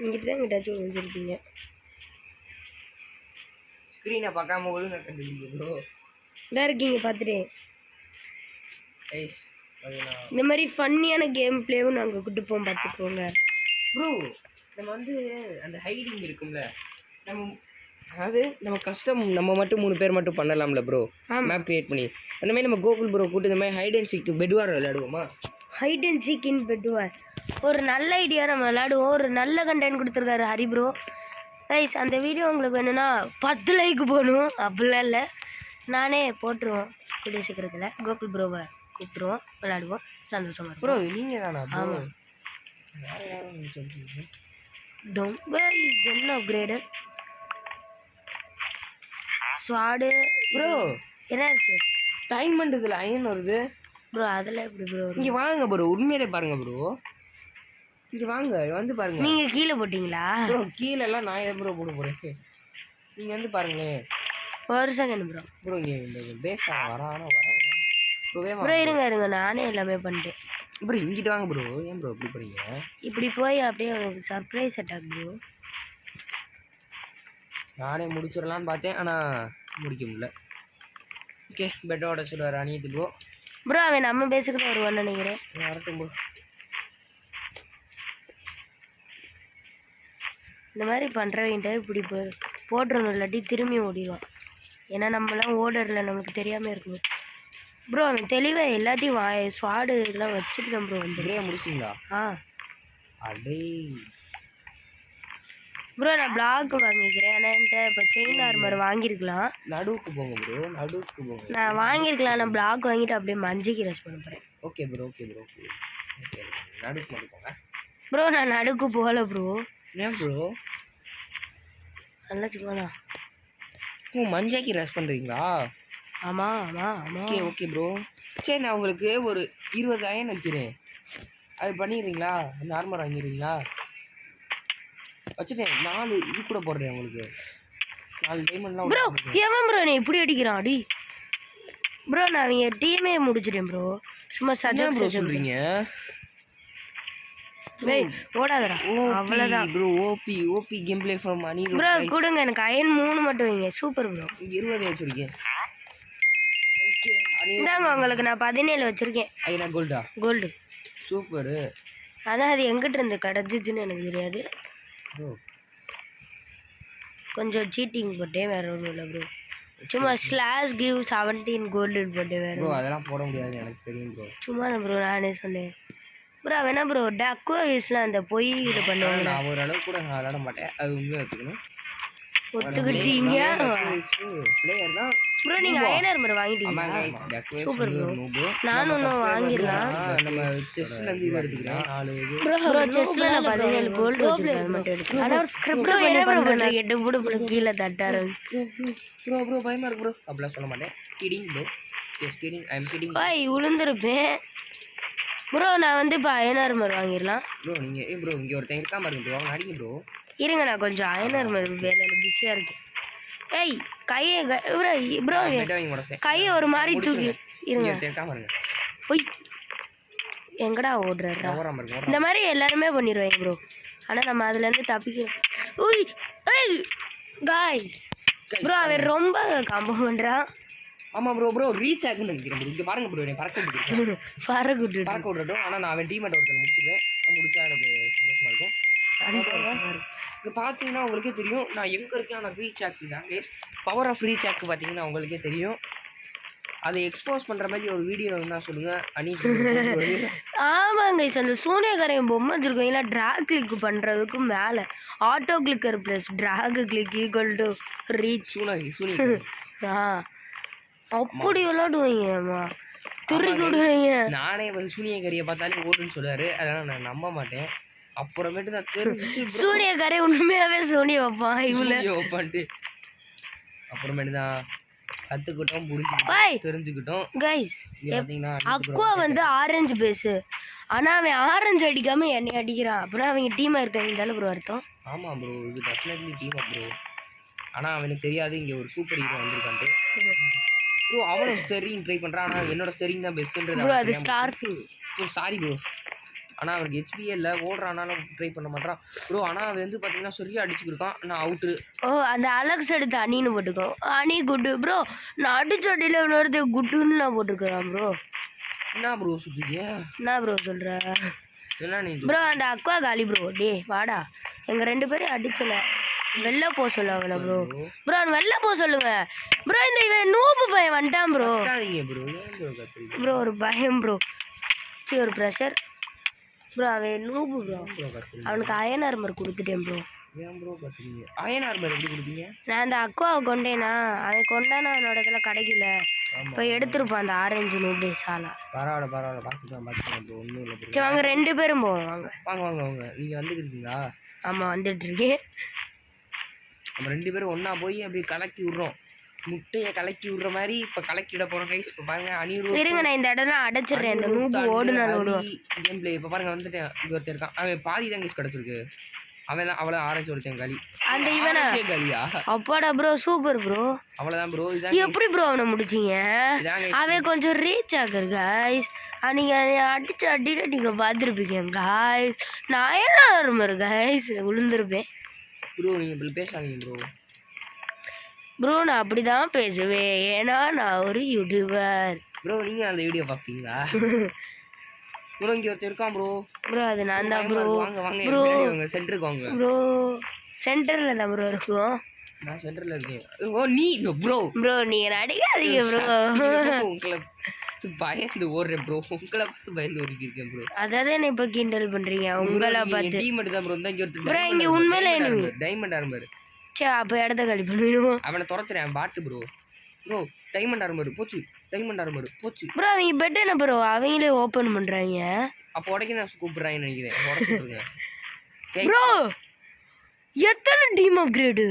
இங்கிட்ட தான் எங்கிட்டாச்சும் ஒழிஞ்சிருப்பீங்க. ஸ்க்ரீனை பார்க்காம ஒழுங்க கண்டுபிடிங்க ப்ரோ. இதாக இருக்கீங்க பார்த்துட்டு. ஐஸ் இந்த மாதிரி ஃபன்னியான கேம் பிளேவும் நாங்கள் கூட்டுப்போம், பார்த்துக்கோங்க ப்ரோ. நம்ம வந்து அந்த ஹைடிங் இருக்கும்ல, அதாவது நம்ம கஷ்டம் நம்ம மட்டும் 3 பேர் மட்டும் பண்ணலாம்ல ப்ரோ, மேப் கிரியேட் பண்ணி. அந்த மாதிரி நம்ம கோகுல் ப்ரோ கூட்டு இந்த மாதிரி ஹைட் அண்ட் சீக் பெட்வார் விளையாடுவோமா? Hide and seek in bedwar ஒரு நல்ல ஐடியா, நம்ம விளையாடுவோம். ஒரு நல்ல கண்டென்ட் கொடுத்துருக்காரு ஹரி ப்ரோ. கைஸ் அந்த வீடியோ உங்களுக்கு வேணும்னா 10 லைக் போகணும். அப்படிலாம் இல்லை, நானே போட்டுருவோம் கூடிய சீக்கிரத்தில். கோகுல் ப்ரோவை கூப்பிட்டுருவோம், விளையாடுவோம், சந்தோஷமாக இருக்கும் ப்ரோ. நீங்கள் தானா? ஆமாம். வேறு யாரும் சொல்லிட்டு ரொம்ப ஜென் அப்கிரேடு ஸ்வாடு ப்ரோ. என்னாச்சு? டைமண்ட் இதில் அயன் வருது ப்ரோ. அதெல்லாம் எப்படி ப்ரோ? இங்கே வாங்க ப்ரோ, உண்மையிலே பாருங்க ப்ரோ, இங்கே வாங்க வந்து பாருங்க. நீங்கள் கீழே போட்டிங்களா ப்ரோ? கீழெல்லாம் நான் எது ப்ரோ போட போகிறேன், நீங்கள் வந்து பாருங்களேன். ஒரு செகண்ட் ப்ரோ. ப்ரோ இங்கே இந்த பேஸ் வரானா ப்ரோ இருங்க நானே எல்லாமே பண்ணிட்டேன் ப்ரோ. இங்கிட்டு வாங்க ப்ரோ. ஏன் ப்ரோ இப்படி போறீங்க? இப்படி போய் அப்படியே ஒரு சர்ப்ரைஸ் அட்டாக் ப்ரோ. நானே முடிச்சிடலான்னு பார்த்தேன், ஆனால் முடிக்க முடியல. ஓகே, பெட்டோட சொல்லுவார் அனியத்து ப்ரோ. ப்ரோ அவன் நம்ம பேசுக்கு தான் வருவான்னு நினைக்கிறேன். வரட்டும் ப்ரோ. இந்த மாதிரி பண்ணுறவன்ட்டு இப்படி போட்டுறணும், இல்லாட்டி திரும்பி ஓடிடுவான். ஏன்னா நம்மளாம் ஓடரில் நமக்கு தெரியாமல் இருக்கும் ப்ரோ. அவன் தெளிவாக எல்லாத்தையும் ஸ்வாடு இதெல்லாம் வச்சுட்டு தான் ப்ரோ வந்து. கிரே முடிச்சிங்களா? ஆ அடே ப்ரோ நான் பிளாக் வாங்கிக்கிறேன். ஆனால் என்கிட்ட இப்போ செயின் ஆர்மர் வாங்கியிருக்கலாம். நடுவுக்கு போங்க ப்ரோ, நடுவுக்கு போங்க. நான் வாங்கியிருக்கலாம். நான் பிளாக் வாங்கிட்டு அப்படியே மஞ்சள் ரஷ் பண்ண போகிறேன். Okay bro, okay bro, okay okay. நடுவுக்கு மட்டும் போங்க ப்ரோ. நான் நடுக்கு போகல ப்ரோ. ஏன் ப்ரோ? நல்லா சும்மா தான். மஞ்சைக்கு ரஷ் பண்ணுறீங்களா? ஆமாம் ஆமாம் ஆமாம். Okay okay bro. சரி, நான் உங்களுக்கு ஒரு 20 அயன் வைக்கிறேன். அது பண்ணிடுறீங்களா? நார்மல் வாங்கிடுறீங்களா? வச்சுட்டேன். 4 இது கூட போடுறேன் உங்களுக்கு. 4 டைமண்ட்லாம் ப்ரோ. ஏன் ப்ரோ நீ இப்படி அடிக்கிறான் அடி? ப்ரோ நான் அவங்க டீமே முடிச்சிட்டேன் ப்ரோ. சும்மா சஜஸ்ட் ப்ரோ சொல்கிறீங்க. டேய் ஓடாதடா. அவ்வளோதான் bro. OP game play from Mani bro. கொடுங்க எனக்கு அயன் 3 மட்டும் வைங்க. Super bro. 20 வச்சுருக்கேன். ஓகே, இந்தாங்க உங்களுக்கு நான் 17 வச்சுருக்கேன். அயனா கோல்டா? கோல்டு. சூப்பரு. அதான் அது எங்கிட்ட இருந்து கிடச்சிச்சின்னு எனக்கு தெரியாது. ப்ரோ கொஞ்சம் சீட்டிங் போட்டேன், வேற ஒன்றும் இல்லை ப்ரோ. சும்மா ஸ்லாஷ் கிவ் 17 கோல்டு போட்டேன் வேற. ப்ரோ அதெல்லாம் போட முடியாது, எனக்கு தெரியும் ப்ரோ. சும்மா தான் ப்ரோ நானே சொன்னேன் ப்ரோ. வேணா ப்ரோ டக்குவா வீஸ்லாம் அந்த பொய் இது பண்ணுவாங்க. நான் ஓரளவு கூட நான் விளாட மாட்டேன், அது உண்மையாக வச்சுக்கணும். ஒத்துக்கிட்டீங்க பிளேயர் தான் ப்ரோ. நீங்கள் அயனர் மரம் வாங்கிட்டீங்களா? Super bro. நானும் ஒன்றும் வாங்கிடலாம். நம்ம செஸ்ல இருந்து இது எடுத்துக்கிறேன் 4 இது. ப்ரோ செஸ்ல நான் 17 கோல்டு வச்சிருக்கேன், அது மட்டும் எடுத்து. ஆனால் ஒரு ஸ்கிரிப்ட் ப்ரோ என்ன பண்ணுறேன், 8 போடு கீழே தட்டாரு. ப்ரோ பயமா இருக்கு ப்ரோ. அப்படிலாம் சொல்ல மாட்டேன். Kidding bro. Yes kidding, I'm kidding. பாய் விழுந்துருப்பேன் ப்ரோ. நான் வந்து இப்போ அயனர் மரம் வாங்கிடலாம் ப்ரோ. நீங்கள் ப்ரோ இங்கே ஒருத்தன் இருக்கா பாருங்க ப்ரோ, அவங்க அடிங்க ப்ரோ. இருங்க நான் கொஞ்சம் அயனர் மரம் வேலையில் பிஸியாக இருக்கேன். ஏய் கையை ப்ரோ ப்ரோ கையை ஒரு மாதிரி தூக்கி இருங்க. இருக்கா பாருங்க. ஒய் எங்கடா ஓடுறா? ஓராம இருக்கு. இந்த மாதிரி எல்லாருமே பண்ணிடுவாங்க ப்ரோ. ஆனால் நம்ம அதுலேருந்து தப்பிக்கிறோம். உய் ஏய் காய்ஸ் ப்ரோ அவன் ரொம்ப காம்போ பண்ணுறான். ஆமாம் ப்ரோ ரீச் ஆகுன்னு நினைக்கிறேன் ப்ரோ. இங்கே பாருங்க ப்ரோ, என்னை பறக்க விட்டுருக்கேன். பறக்க விட்டுட்டோம். ஆனால் நான் அவன் டீமேட் ஒருத்தர் முடிச்சிருவேன். முடிச்சா எனக்கு சந்தோஷமாக இருக்கும். இப்போ பார்த்தீங்கன்னா உங்களுக்கே தெரியும் நான் எங்கே இருக்கேன். ஆனால் ரீச் ஆக்கு தான் கேஸ். பவர் ஆஃப் ரீச் ஆக்கு பார்த்தீங்கன்னா உங்களுக்கே தெரியும். அதை எக்ஸ்போஸ் பண்ணுற மாதிரி ஒரு வீடியோ என்ன சொல்லுங்கள் அனீஷ். ஆமாங்க கைஸ், அந்த சூனியக்காரையும் பொம்மை வச்சுருக்கோம். இல்லை ட்ராக் கிளிக் பண்ணுறதுக்கு மேலே auto clicker plus drag click equal to reach. சூனிய ஆ அப்படி விளாடுவீங்கம்மா, துருக்கி விடுவீங்க. நானே ஒரு சூனியக்காரியை பார்த்தாலே ஓடுன்னு சொல்லுவார், அதனால் நான் நம்ப மாட்டேன். அப்புறமேட்டு நான் தெரிஞ்சு சூனியக்காரை உண்மையாகவே சூனிய வைப்பான் இவ்வளோ வைப்பான்ட்டு அப்புறமேட்டு தான் கற்றுக்கிட்டோம், தெரிஞ்சுக்கிட்டோம். கைஸ் பார்த்தீங்கன்னா அக்குவா வந்து ஆரஞ்சு பேஸு, ஆனால் அவன் ஆரஞ்சு அடிக்காமல் என்னை அடிக்கிறான். அப்புறம் அவங்க டீமாக இருக்காங்க இருந்தாலும் ப்ரோ அர்த்தம். ஆமாம் ப்ரோ, இது டெஃபினெட்லி டீம் அப் ப்ரோ. ஆனால் அவனுக்கு தெரியாது இங்கே ஒரு சூப்பர் ஹீரோ வந்திருக்கான்ட்டு ப்ரோ. அவனும் ஸ்டெரிங் ட்ரை பண்ணுறான், ஆனால் என்னோட ஸ்டெரிங் தான் பெஸ்ட்டுன்றது ப்ரோ. அது ஸ்டார்ஃபிங் ப்ரோ. சாரி ப்ரோ, ஆனால் அவனுக்கு ஹெச்பியே இல்லை, ஓடுறானாலும் ட்ரை பண்ண மாட்டான் ப்ரோ. ஆனால் அவன் வந்து பார்த்தீங்கன்னா சரியாக அடிச்சுக்கிருக்கான். நான் அவுட்ரு. ஓ அந்த அலெக்ஸ் எடுத்து அணின்னு போட்டுக்கோ. அணி குட்டு ப்ரோ. நான் அடிச்ச அடியில் இன்னொருத்த குட்டுன்னு நான் போட்டிருக்கிறேன் ப்ரோ. என்ன ப்ரோ சொல்றீங்க? என்ன ப்ரோ சொல்கிற? என்ன நீ ப்ரோ அந்த அக்வா காலி ப்ரோ. டே வாடா, எங்கள் 2 பேரும் அடிச்சல வெளில போக சொல்ல அவனை ப்ரோ. ப்ரோ அவன் வெளில போக சொல்லுங்க ப்ரோ. இந்த இவன் நூப்பு பையன் வந்துட்டான் ப்ரோ. ப்ரோ ஒரு பயம் ப்ரோ, சரி ஒரு ப்ரெஷர் ப்ரோ. அவன் நூப்பு ப்ரோ, அவனுக்கு அயன் ஆர்மர் கொடுத்துட்டேன் ப்ரோ. ஏன் ப்ரோ பார்த்துருக்கீங்க? அயன் ஆர்மர் எப்படி கொடுத்தீங்க? நான் அந்த அக்வாவை கொண்டேனா, அவன் கொண்டானா அவனோட இதில் கிடைக்கல. இப்போ எடுத்துருப்பான் அந்த ஆரஞ்சு நூபே சாலா. பரவாயில்ல பார்த்துக்கலாம் ப்ரோ, ஒன்றும் இல்லை ப்ரோ. சரி வாங்க 2 பேரும் போவோம். வாங்க நீங்கள் வந்துக்கிட்டீங்களா? ஆமாம் வந்துட்டுருக்கேன். நம்ம 2 பேரும் ஒன்றா போய் அப்படி கலக்கி விட்றோம், முட்டையை கலக்கி விட்ற மாதிரி. இப்போ கலக்கிட போகிறோம் கைஸ். இப்போ பாருங்க அனிருத் இருங்க நான் இந்த இடம்லாம் அடைச்சிடுறேன். இந்த நூப்பு ஓடுனாலும் கேம் பிளே. இப்போ பாருங்க வந்துட்டேன். இங்கே ஒருத்தர் இருக்கான், அவன் பாதி தான் கைஸ் கிடச்சிருக்கு. அவன் அவளை ஆரஞ்சு ஒருத்தன் களி. அந்த இவனா களியா? அப்பாடா ப்ரோ சூப்பர் ப்ரோ. அவ்வளோதான் ப்ரோ. இதான் எப்படி ப்ரோ அவனை முடிச்சிங்க? அவன் கொஞ்சம் ரீச் ஆகுது கைஸ். நீங்கள் அடிச்சு அடியில் நீங்கள் பார்த்துருப்பீங்க கைஸ். நான் என்ன கைஸ் விழுந்துருப்பேன் ப்ரோ. நீங்கள் இப்படி பேசாதீங்க ப்ரோ. ப்ரோ நான் அப்படி தான் பேசுவேன், ஏன்னா நான் ஒரு யூடியூபர் ப்ரோ. நீங்கள் அந்த வீடியோ பார்ப்பீங்களா ப்ரோ? இங்கே ஒருத்தர் இருக்கான் ப்ரோ. ப்ரோ அது நான் தான் ப்ரோ. ப்ரோ சென்டருக்கு வாங்க ப்ரோ. சென்டரில் தான் ப்ரோ இருக்கும். நான் சென்டரில் இருக்கேன். ஓ நீ ப்ரோ. ப்ரோ நீங்கள் நடிக்காதீங்க ப்ரோ. உங்களை பயந்து ஓடுறேன் ப்ரோ. உங்களை பார்த்து பயந்து ஓடிக்கிருக்கேன் ப்ரோ. அதாவது என்ன இப்போ கிண்டல் பண்ணுறீங்க உங்களை பார்த்து. டீம் மட்டும் தான் ப்ரோ. இந்த ப்ரோ இங்கே உண்மையில enemy. Diamond armour. சரி அப்போ இடத்த காலி பண்ணிடுவோம். அவனை துரத்துறேன் பாட்டு ப்ரோ. ப்ரோ டைமண்ட் ஆர்மர் போச்சு. டைமண்ட் ஆர்மர் போச்சு. ப்ரோ அவங்க பெட் என்ன ப்ரோ அவங்களே ஓப்பன் பண்ணுறாங்க. அப்போ உடைக்க நான் கூப்பிட்றாங்கன்னு நினைக்கிறேன். உடச்சுருங்க ப்ரோ. எத்தனை டீம் அப்கிரேடு?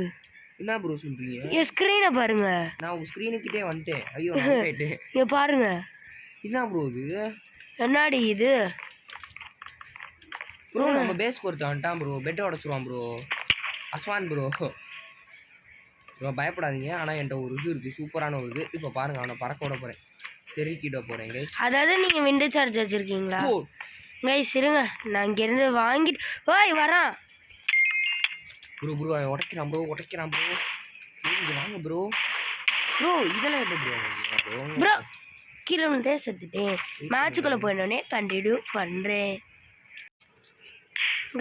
என்ன ப்ரோ சொல்றீங்க? என் ஸ்க்ரீனை பாருங்க. நான் உங்க ஸ்க்ரீனுக்கிட்டே வந்துட்டேன். ஐயோ போயிட்டேன். இங்கே பாருங்க. என்ன ப்ரோ இது? என்னடி இது ப்ரோ? நம்ம பேஸ்க்கு ஒருத்தன் வந்துட்டான் ப்ரோ. பெட்டை உடச்சிருவான் ப்ரோ. அஸ்வான் ப்ரோ. ப்ரோ பயப்படாதீங்க. ஆனால் என்கிட்ட ஒரு இது இருக்குது, சூப்பரான ஒரு இது. இப்போ பாருங்க அவனை பறக்க விட போகிறேன், தெருக்கிட்ட போகிறேன் கைஸ். அதாவது நீங்கள் விண்டோ சார்ஜ் வச்சுருக்கீங்களா கைஸ்? இருங்க நான் இங்கேருந்து வாங்கிட்டு ஓய் வரான் ப்ரோ. ப்ரோ அவன் உடைக்கிறான் ப்ரோ, உடைக்கிறான் ப்ரோ. இங்கே வாங்க ப்ரோ. ப்ரோ இதெல்லாம் எப்படி ப்ரோ? ப்ரோ கீழே விழுந்தே செத்துட்டேன். மேட்சுக்குள்ளே போயிடனே கண்டினியூ பண்ணுறேன்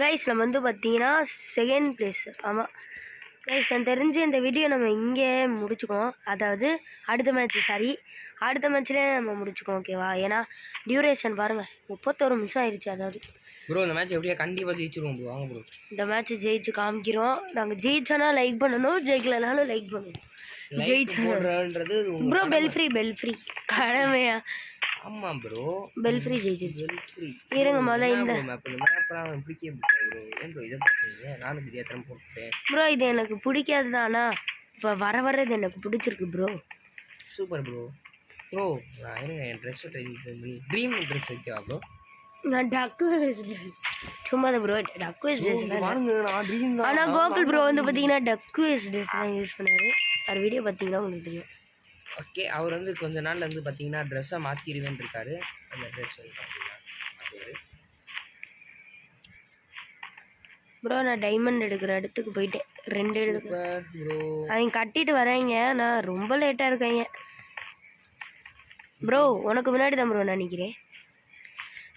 கைஸ். நம்ம வந்து பார்த்தீங்கன்னா செகண்ட் பிளேஸ். ஆமாம் கைஸ் எனக்கு தெரிஞ்சு இந்த வீடியோ நம்ம இங்கே முடிச்சுக்கோம். அதாவது அடுத்த மேட்ச்லேயே நம்ம முடிச்சுக்கோம் ஓகேவா? ஏன்னா டியூரேஷன் பாருங்கள் 31 நிமிஷம் ஆயிடுச்சு. அதாவது ப்ரோ இந்த மேட்ச் எப்படியா கண்டிப்பாக ஜெயிச்சிருவோம் ப்ரோ. வாங்க ப்ரோ இந்த மேட்ச் ஜெயிச்சு காமிக்கிறோம். நாங்கள் ஜெயிச்சோன்னா லைக் பண்ணணும், ஜெயிக்கலனாலும் லைக் பண்ணணும். ஜெயிச்சோன்றது ப்ரோ பெல் ஃப்ரீ கடமையா? ஆமாம் ப்ரோ பெல் ஃப்ரீ ஜெயிச்சிருச்சு. இருங்க முதல்ல இந்த மேப்பெல்லாம் பிடிக்கவே பிடிக்காது ப்ரோ. ஏன் ப்ரோ இதை பண்ணுறீங்க? நானும் இதே தரம் போட்டுட்டேன் ப்ரோ. இது எனக்கு பிடிக்காது தானா, இப்போ வர்றது எனக்கு பிடிச்சிருக்கு ப்ரோ. Super bro. ப்ரோ நான் இருங்க என் ட்ரெஸ்ஸை பண்ணி ட்ரீம் ட்ரெஸ் வைக்கவா ப்ரோ? நான் டக்குவேஸ் ட்ரெஸ் சும்மா தான் ப்ரோ. டக்குவேஸ் ட்ரெஸ் ஆனால் கோகுல் ப்ரோ வந்து பார்த்தீங்கன்னா டக்குவேஸ் ட்ரெஸ் தான் யூஸ் பண்ணார். அது வீடியோ பார்த்தீங்கன்னா உங்களுக்கு தெரியும். ஓகே அவர் வந்து கொஞ்ச நாள்ல வந்து பார்த்தீங்கன்னா ட்ரெஸ்ஸை மாற்றிடுவேன் இருக்காரு. அந்த ட்ரெஸ் வந்து பார்த்தீங்கன்னா ப்ரோ நான் டைமண்ட் எடுக்கிற இடத்துக்கு போயிட்டேன். 2 எடுக்க ப்ரோ. அவங்க கட்டிட்டு வராங்க, நான் ரொம்ப லேட்டாக இருக்காங்க ப்ரோ. உனக்கு முன்னாடி தான் ப்ரோ நான் நிற்கிறேன்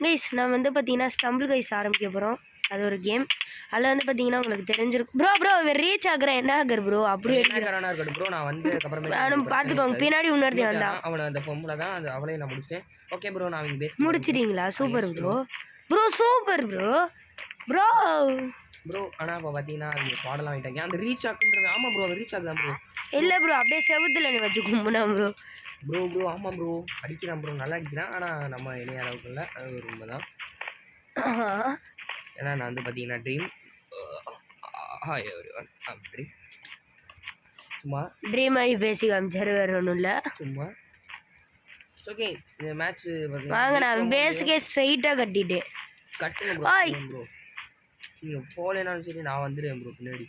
கைஸ். நான் வந்து பார்த்தீங்கன்னா ஸ்டம்பிள் கைஸ் ஆரம்பிக்க போகிறோம். அது ஒரு கேம். அதில் வந்து பார்த்தீங்கன்னா உங்களுக்கு தெரிஞ்சிருக்கும் ப்ரோ. ரீச் ஆகுறேன் என்ன ஆகுற ப்ரோ? அப்படியே இருக்கட்டும் ப்ரோ. நான் வந்து அப்புறமே நானும் பார்த்துக்கோங்க பின்னாடி உணர்த்தி வந்தான். அவனை அந்த பொம்பளை தான் அது அவளையும் நான் முடிச்சிட்டேன். ஓகே ப்ரோ நான் அவங்க பேச முடிச்சிட்டீங்களா? Super bro super bro. ஆனால் இப்போ பார்த்தீங்கன்னா அவங்க பாடலாம் வாங்கிட்டாங்க. அந்த ரீச் ஆகுன்றது ஆமாம் ப்ரோ. அது ரீச் ஆகுதான் ப்ரோ. இல்லை ப்ரோ அப்படியே செவுத்துல நீ வச்சு கும்பினா ப்ரோ. ஆமாம் ப்ரோ அடிக்கிறான் ப்ரோ, நல்லா அடிக்கிறான். ஆனால் நம்ம இணைய அளவுக்கு இல்லை, அது ஒரு உண்மை தான். ஏன்னா நான் வந்து பார்த்தீங்கன்னா ட்ரீம் சும்மா ட்ரீம் மாதிரி பேசி காமிச்சாரு, வேறு ஒன்றும் இல்லை சும்மா. ஓகே இந்த மேட்ச் வாங்க நான் பேஸுக்கே ஸ்ட்ரைட்டாக கட்டிட்டேன். கட்டுங்க ப்ரோ. நீங்கள் போகலனாலும் சரி நான் வந்துடுவேன் ப்ரோ பின்னாடி.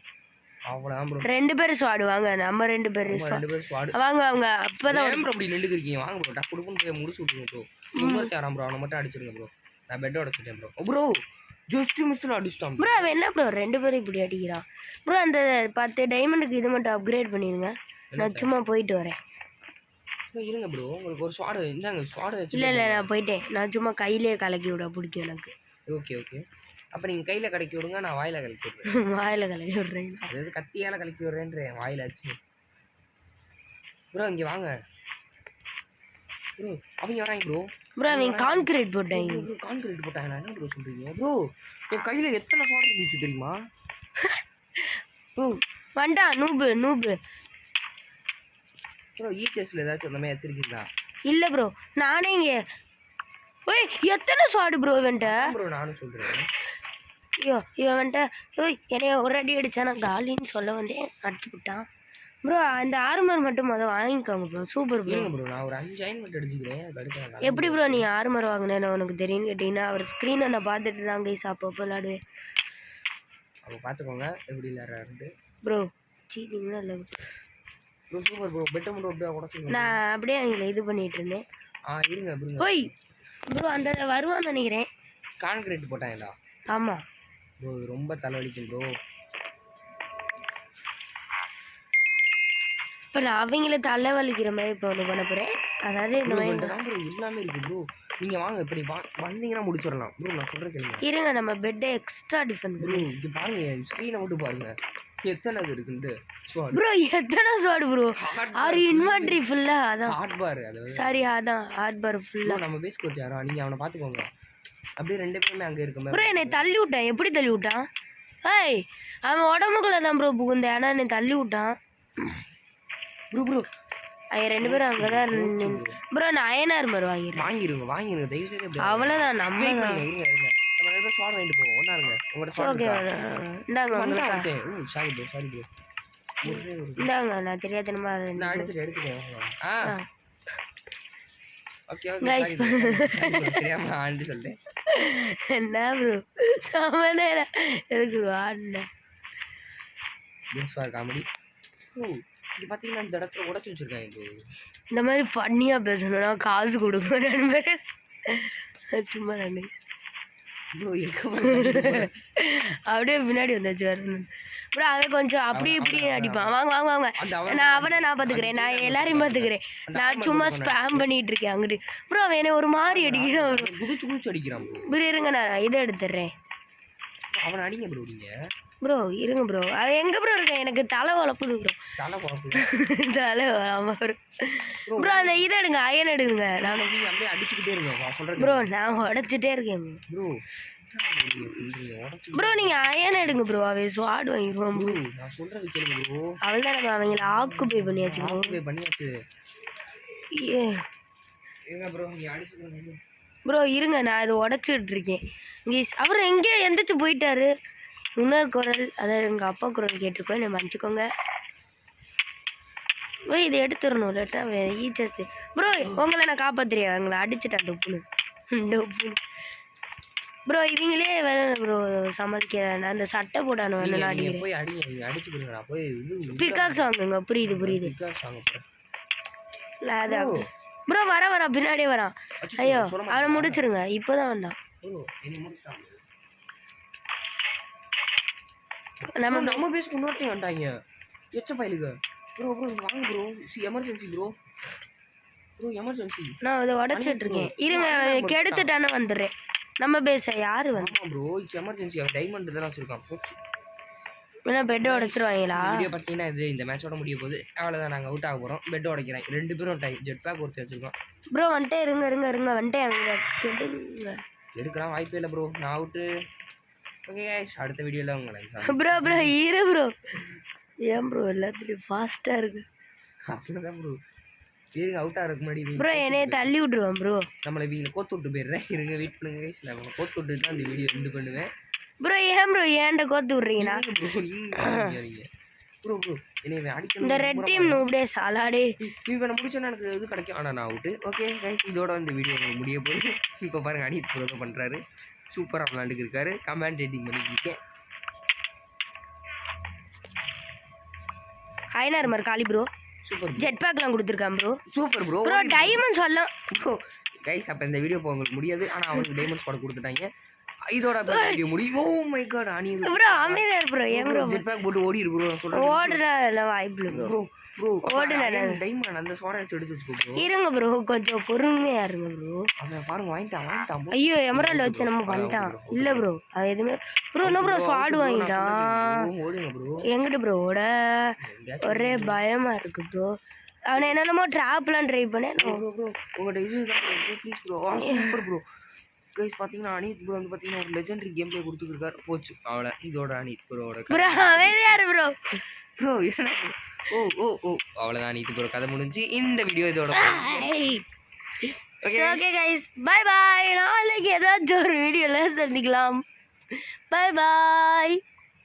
அவ்வளோதான் ப்ரோ. 2 பேர் ஸ்வாடு வாங்க. நம்ம 2 பேர் ஸ்வாடு வாங்க. அவங்க அப்போதான் ப்ரோ அப்படி நின்றுக்கிறீங்க. வாங்க ப்ரோ டக்கு கொடுக்குன்னு போய் முடிச்சு விட்ருங்க ப்ரோ. இன்னொருத்தி ஆறாம் ப்ரோ, அவனை மட்டும் அடிச்சிருங்க ப்ரோ. நான் பெட்டை உடச்சிட்டேன் ப்ரோ. ஜஸ்ட் மிஸ்ஸில் அடிச்சிட்டான் ப்ரோ. அவன் என்ன ப்ரோ 2 பேரும் இப்படி அடிக்கிறான் ப்ரோ? அந்த 10 டைமண்டுக்கு இது மட்டும் அப்கிரேட் பண்ணிடுங்க. நான் சும்மா போயிட்டு வரேன். இருங்க ப்ரோ உங்களுக்கு ஒரு ஸ்வாடு இந்தாங்க. ஸ்வாடு இல்லை நான் போயிட்டேன். நான் சும்மா கையிலே கலக்கி விட பிடிக்கும் எனக்கு. ஓகே அப்போ நீங்கள் கையில் கலக்கி விடுங்க, நான் வாயில் கலக்கி விட்றேன். வாயில் கலக்கி விட்றேன். அதாவது கத்தியால் கலக்கி விட்றேன்றேன் வாயில் ஆச்சு ப்ரோ. இங்கே வாங்க ப்ரோ. அவங்க வராங்க ப்ரோ. அவங்க கான்கிரீட் போட்டாங்க. என்ன ப்ரோ சொல்கிறீங்க ப்ரோ? என் கையில் எத்தனை ஸ்வாட் இருந்துச்சு தெரியுமா ப்ரோ? வண்டா நூபு ப்ரோ. ஈச்சஸில் ஏதாச்சும் அந்த மாதிரி வச்சுருக்கீங்களா? இல்லை ப்ரோ நானே இங்கே ஓய் எத்தனை ஸ்வாடு ப்ரோ இவன்ட்ட ப்ரோ. நானும் சொல்கிறேன். இவன் வந்துட்ட என்னைய ஒரு அடி அடித்தா நான் காலின்னு சொல்ல வந்தேன், அடிச்சு விட்டான் ப்ரோ. அந்த ஆர்மர் மட்டும் வாங்கிக்கோங்க ப்ரோ. Super bro. ப்ரோ நான் ஒரு 5 அயன்மெண்ட் அடிச்சுக்கிறேன். எப்படி ப்ரோ நீ ஆர்மர் வாங்கினேன்னு உனக்கு தெரியும்னு கேட்டிங்கன்னா அவர் ஸ்க்ரீனை நான் பார்த்துட்டு தான் கைஸ் அப்போ விளாடுவேன். அப்போ பார்த்துக்கோங்க எப்படி விளையாடுறாரு ப்ரோ. சீட்டிங்லாம் இல்லை ப்ரோ. Super bro. பெட்டை மட்டும் அப்படியே உடச்சுங்க. நான் அப்படியே அவங்கள இது பண்ணிகிட்டு இருந்தேன். இருங்க ப்ரோ அந்த வருவான்னு நினைக்கிறேன். கான்கிரீட் போட்டாங்களா? ஆமாம் ப்ரோ. ரொம்ப தலைவலிக்கும் ப்ரோ. இப்போ நான் அவங்கள தலைவலிக்கிற மாதிரி இப்போ ஒன்று பண்ண போகிறேன். அதாவது இந்த மாதிரி ப்ரோ எல்லாமே இருக்குது ப்ரோ. நீங்கள் வாங்க இப்படி வந்தீங்கன்னா முடிச்சிடலாம் ப்ரோ. நான் சொல்கிறேன் கேளுங்க. இருங்க நம்ம பெட்டை எக்ஸ்ட்ரா டிஃபெண்ட் ப்ரோ. இது பாருங்க ஸ்க்ரீனை மட்டும் பாருங்க. எத்தனை அது இருக்குண்டு ஸ்வாட் ப்ரோ எத்தனை ஸ்வாட் ப்ரோ ஆர் இன்வென்ட்ரி ஃபுல்லா அதான் ஹாட் பார் அது சாரி அதான் ஹார்ட் பார் ஃபுல்லா நம்ம பேஸ் கோச் யாரோ நீங்க அவனை பாத்துக்கோங்க அப்படியே ரெண்டு பேருமே அங்க இருக்க ப்ரோ என்னை தள்ளி விட்டான் எப்படி தள்ளி விட்டான் ஏய் அவன் உடம்புக்குள்ள தான் ப்ரோ புகுந்தேன் ஆனால் என்னை தள்ளி விட்டான் ப்ரோ அவன் ரெண்டு பேரும் அங்கே தான் ப்ரோ நான் அயனார் மாதிரி வாங்கிருங்க தயவு செய்து அவ்வளோதான் நம்ம இருங்க நம்ம ரெண்டு ஸ்வாட் வாங்கிட்டு போவோம் ஒண்ணா இருங்க உங்களோட ஸ்வாட் ஓகே இந்தாங்க சாரி ப்ரோ இந்தாங்க நான் தெரியாதனமா நான் எடுத்துட்டேன் ஓகே Guys. தெரியாம ஆண்டு சொல்லிட்டேன் என்ன ப்ரோ சமதேல எதுக்கு ப்ரோ ஆடின ஜென்ஸ் ஃபார் காமெடி இது பார்த்தீங்கன்னா இந்த இடத்துல உடச்சி வச்சிருக்காங்க இப்போ இந்த மாதிரி ஃபன்னியாக பேசணும்னா காசு கொடுக்கும் ரெண்டு பேர் சும்மா தாங்க ப்ரோ அப்படியே பின்னாடி வந்தாச்சு வரணும் ப்ரோ அவன் கொஞ்சம் அப்படி இப்படி அடிப்பான் வாங்க வாங்க வாங்க நான் பார்த்துக்கிறேன் நான் எல்லாரையும் பார்த்துக்கிறேன் நான் சும்மா ஸ்பேம் பண்ணிட்டு இருக்கேன் அங்கிட்டு ப்ரோ அவன் என்ன ஒரு மாதிரி அடிக்கிறான் குதிச்சு அடிக்கிறான் ப்ரோ இருங்க நான் இதை எடுத்துடுறேன் அவனை அடிங்க ப்ரோ நீங்க ப்ரோ இருங்க ப்ரோ அவன் எங்கே ப்ரோ இருக்கேன் எனக்கு தலை வளர்ப்புது ப்ரோ தலை ப்ரோ அந்த இதை எடுங்க அயன் எடுங்க நான் அப்படியே அடிச்சுக்கிட்டே இருங்க சொல்றேன் ப்ரோ நான் உடச்சிட்டே இருக்கேன் ப்ரோ ப்ரோ நீங்கள் அயன் எடுங்க ப்ரோ அவன் ஸ்வாட் வாங்கிடுவான் ப்ரோ நான் சொல்றது கேளுங்க ப்ரோ அவள் தான் நம்ம அவங்கள ஆக்குபை பண்ணியாச்சு ப்ரோ இருங்க ப்ரோ நீ அடிச்சு ப்ரோ இருங்க நான் அதை உடச்சிட்டு இருக்கேன் அவர் எங்கேயோ எந்திரிச்சு போயிட்டாரு இன்னொரு குரல் அதாவது எங்கள் அப்பா குரல் கேட்டிருக்கோம் என்னை மன்னிச்சுக்கோங்க ஓய் இதை எடுத்துடணும் இல்லாட்டா ஈச்சஸ் ப்ரோ உங்களை நான் காப்பாத்துறியா எங்களை அடிச்சுட்டேன் டொப்புன்னு ப்ரோ இவங்களே வேலை ப்ரோ சமாளிக்கிறேன் அந்த சட்டை போட்டானு வேணும் நான் அடிக்கிறேன் போய் அடிச்சுக்கிறேன் நான் போய் பிகாக்ஸ் வாங்குங்க புரியுது இல்லை அதான் ப்ரோ வர பின்னாடியே வரான் ஐயோ அவனை முடிச்சிருங்க இப்போதான் வந்தான் நம்ம பேச இன்னொருத்தையும் வந்துட்டாங்க எச்ச பயிலுங்க ப்ரோ வாங்க ப்ரோ எமர்ஜென்சி ப்ரோ எமர்ஜென்சி நான் அதை உடச்சிட்டு இருக்கேன் இருங்க கெடுத்துட்டானே வந்துடுறேன் நம்ம பேச யாரு வந்து ப்ரோ இட்ஸ் எமர்ஜென்சி அவன் டைமண்ட் இதெல்லாம் வச்சிருக்கான் போச்சு என்ன பெட்டை உடைச்சிருவாங்களா வீடியோ பார்த்தீங்கன்னா இது இந்த மேட்சோட முடிய போகுது அவ்வளோதான் நாங்கள் அவுட் ஆக போகிறோம் பெட்டை உடைக்கிறேன் ரெண்டு பேரும் ஜெட் பேக் ஒருத்தர் வச்சிருக்கோம் ப்ரோ வந்துட்டே இருங்க வந்துட்டேன் அவங்க கெடுங்க எடுக்கலாம் வாய்ப்பே இல்லை ப்ரோ நான் அவுட்டு ஓகே அடுத்த வீடியோவில் உங்களை ப்ரோ இரு ப்ரோ ஏன் ப்ரோ எல்லாத்துலேயும் ஃபாஸ்ட்டாக இருக்கு அப்படிதான் ப்ரோ இருங்க அவுட்டாக இருக்கு முன்னாடி ப்ரோ என்னைய தள்ளி விட்ருவான் ப்ரோ நம்மளை வீட்டில் கோத்து விட்டு போயிடுறேன் இருங்க வெயிட் பண்ணுங்க இல்லை நம்மளை கோத்து விட்டு தான் இந்த வீடியோ ரெண்டு பண்ணுவேன் ப்ரோ ஏன் ப்ரோ ஏன்ட்ட கோத்து விட்றீங்களா ப்ரோ என்னை அடிக்க இந்த ரெட் டீம் நூப்டே சாலாடே இவனை முடிச்சோன்னா எனக்கு இது கிடைக்கும் ஆனால் நான் அவுட்டு ஓகே கைஸ் இதோட இந்த வீடியோ முடிய போகுது இப்போ பாருங்க அனித் ப்ரோ தான் பண்ணுறாரு சூப்பராக விளாண்டுக்கு இருக்காரு கமெண்ட் எடிட்டிங் பண்ணிக்கிட்டேன் ஐநார் மாதிரி காலி ப்ரோ சூப்பர் ஜெட் பேக்லாம் கொடுத்துருக்கான் bro super bro bro diamond சொல்லலாம் ப்ரோ கைஸ் அப்போ இந்த வீடியோ உங்களுக்கு முடியாது ஆனால் அவனுக்கு டைமண்ட்ஸ் கூட கொடுத்துட்டாங்க இதோட வீடியோ முடியும் ஓ மை காட் அனி ப்ரோ அமைதியா ப்ரோ ஏன் ப்ரோ ஜெட் பேக் போட்டு ஓடிரு ப்ரோ சொல்றேன் ஓடுனா இல்ல வாய்ப்பு ப்ரோ ஓடுனா டைமண்ட் அந்த ஸ்வாட் எடுத்து வச்சுக்கோ ப்ரோ இருங்க ப்ரோ கொஞ்சம் பொறுமையா இருங்க ப்ரோ அவன் பாருங்க வாங்கிட்டான் ஐயோ எமரால்ட் வச்சு நம்ம பண்ணிட்டான் இல்ல ப்ரோ அது எதுவுமே ப்ரோ என்ன ப்ரோ ஸ்வாட் வாங்கிட்டான் ஓடுங்க ப்ரோ எங்கிட்ட ப்ரோ ஓட ஒரே பயமா இருக்கு ப்ரோ அவனை என்னென்னமோ ட்ராப்லாம் ட்ரை பண்ணேன் ப்ரோ உங்கள்கிட்ட இது please bro super bro guys பார்த்தீங்கன்னா அனித் ப்ரோ வந்து பார்த்தீங்கன்னா ஒரு லெஜெண்டரி கேம் பிளே கொடுத்துருக்காரு போச்சு அவளை இதோட அனித் ப்ரோட ப்ரோ யாரு ப்ரோ ப்ரோ என்ன ஓ அவ்வளோதான் அனித் ப்ரோ கதை முடிஞ்சு இந்த வீடியோ இதோட ஓகே கைஸ் பை நாளைக்கு ஏதாச்சும் ஒரு வீடியோவில் சந்திக்கலாம் பை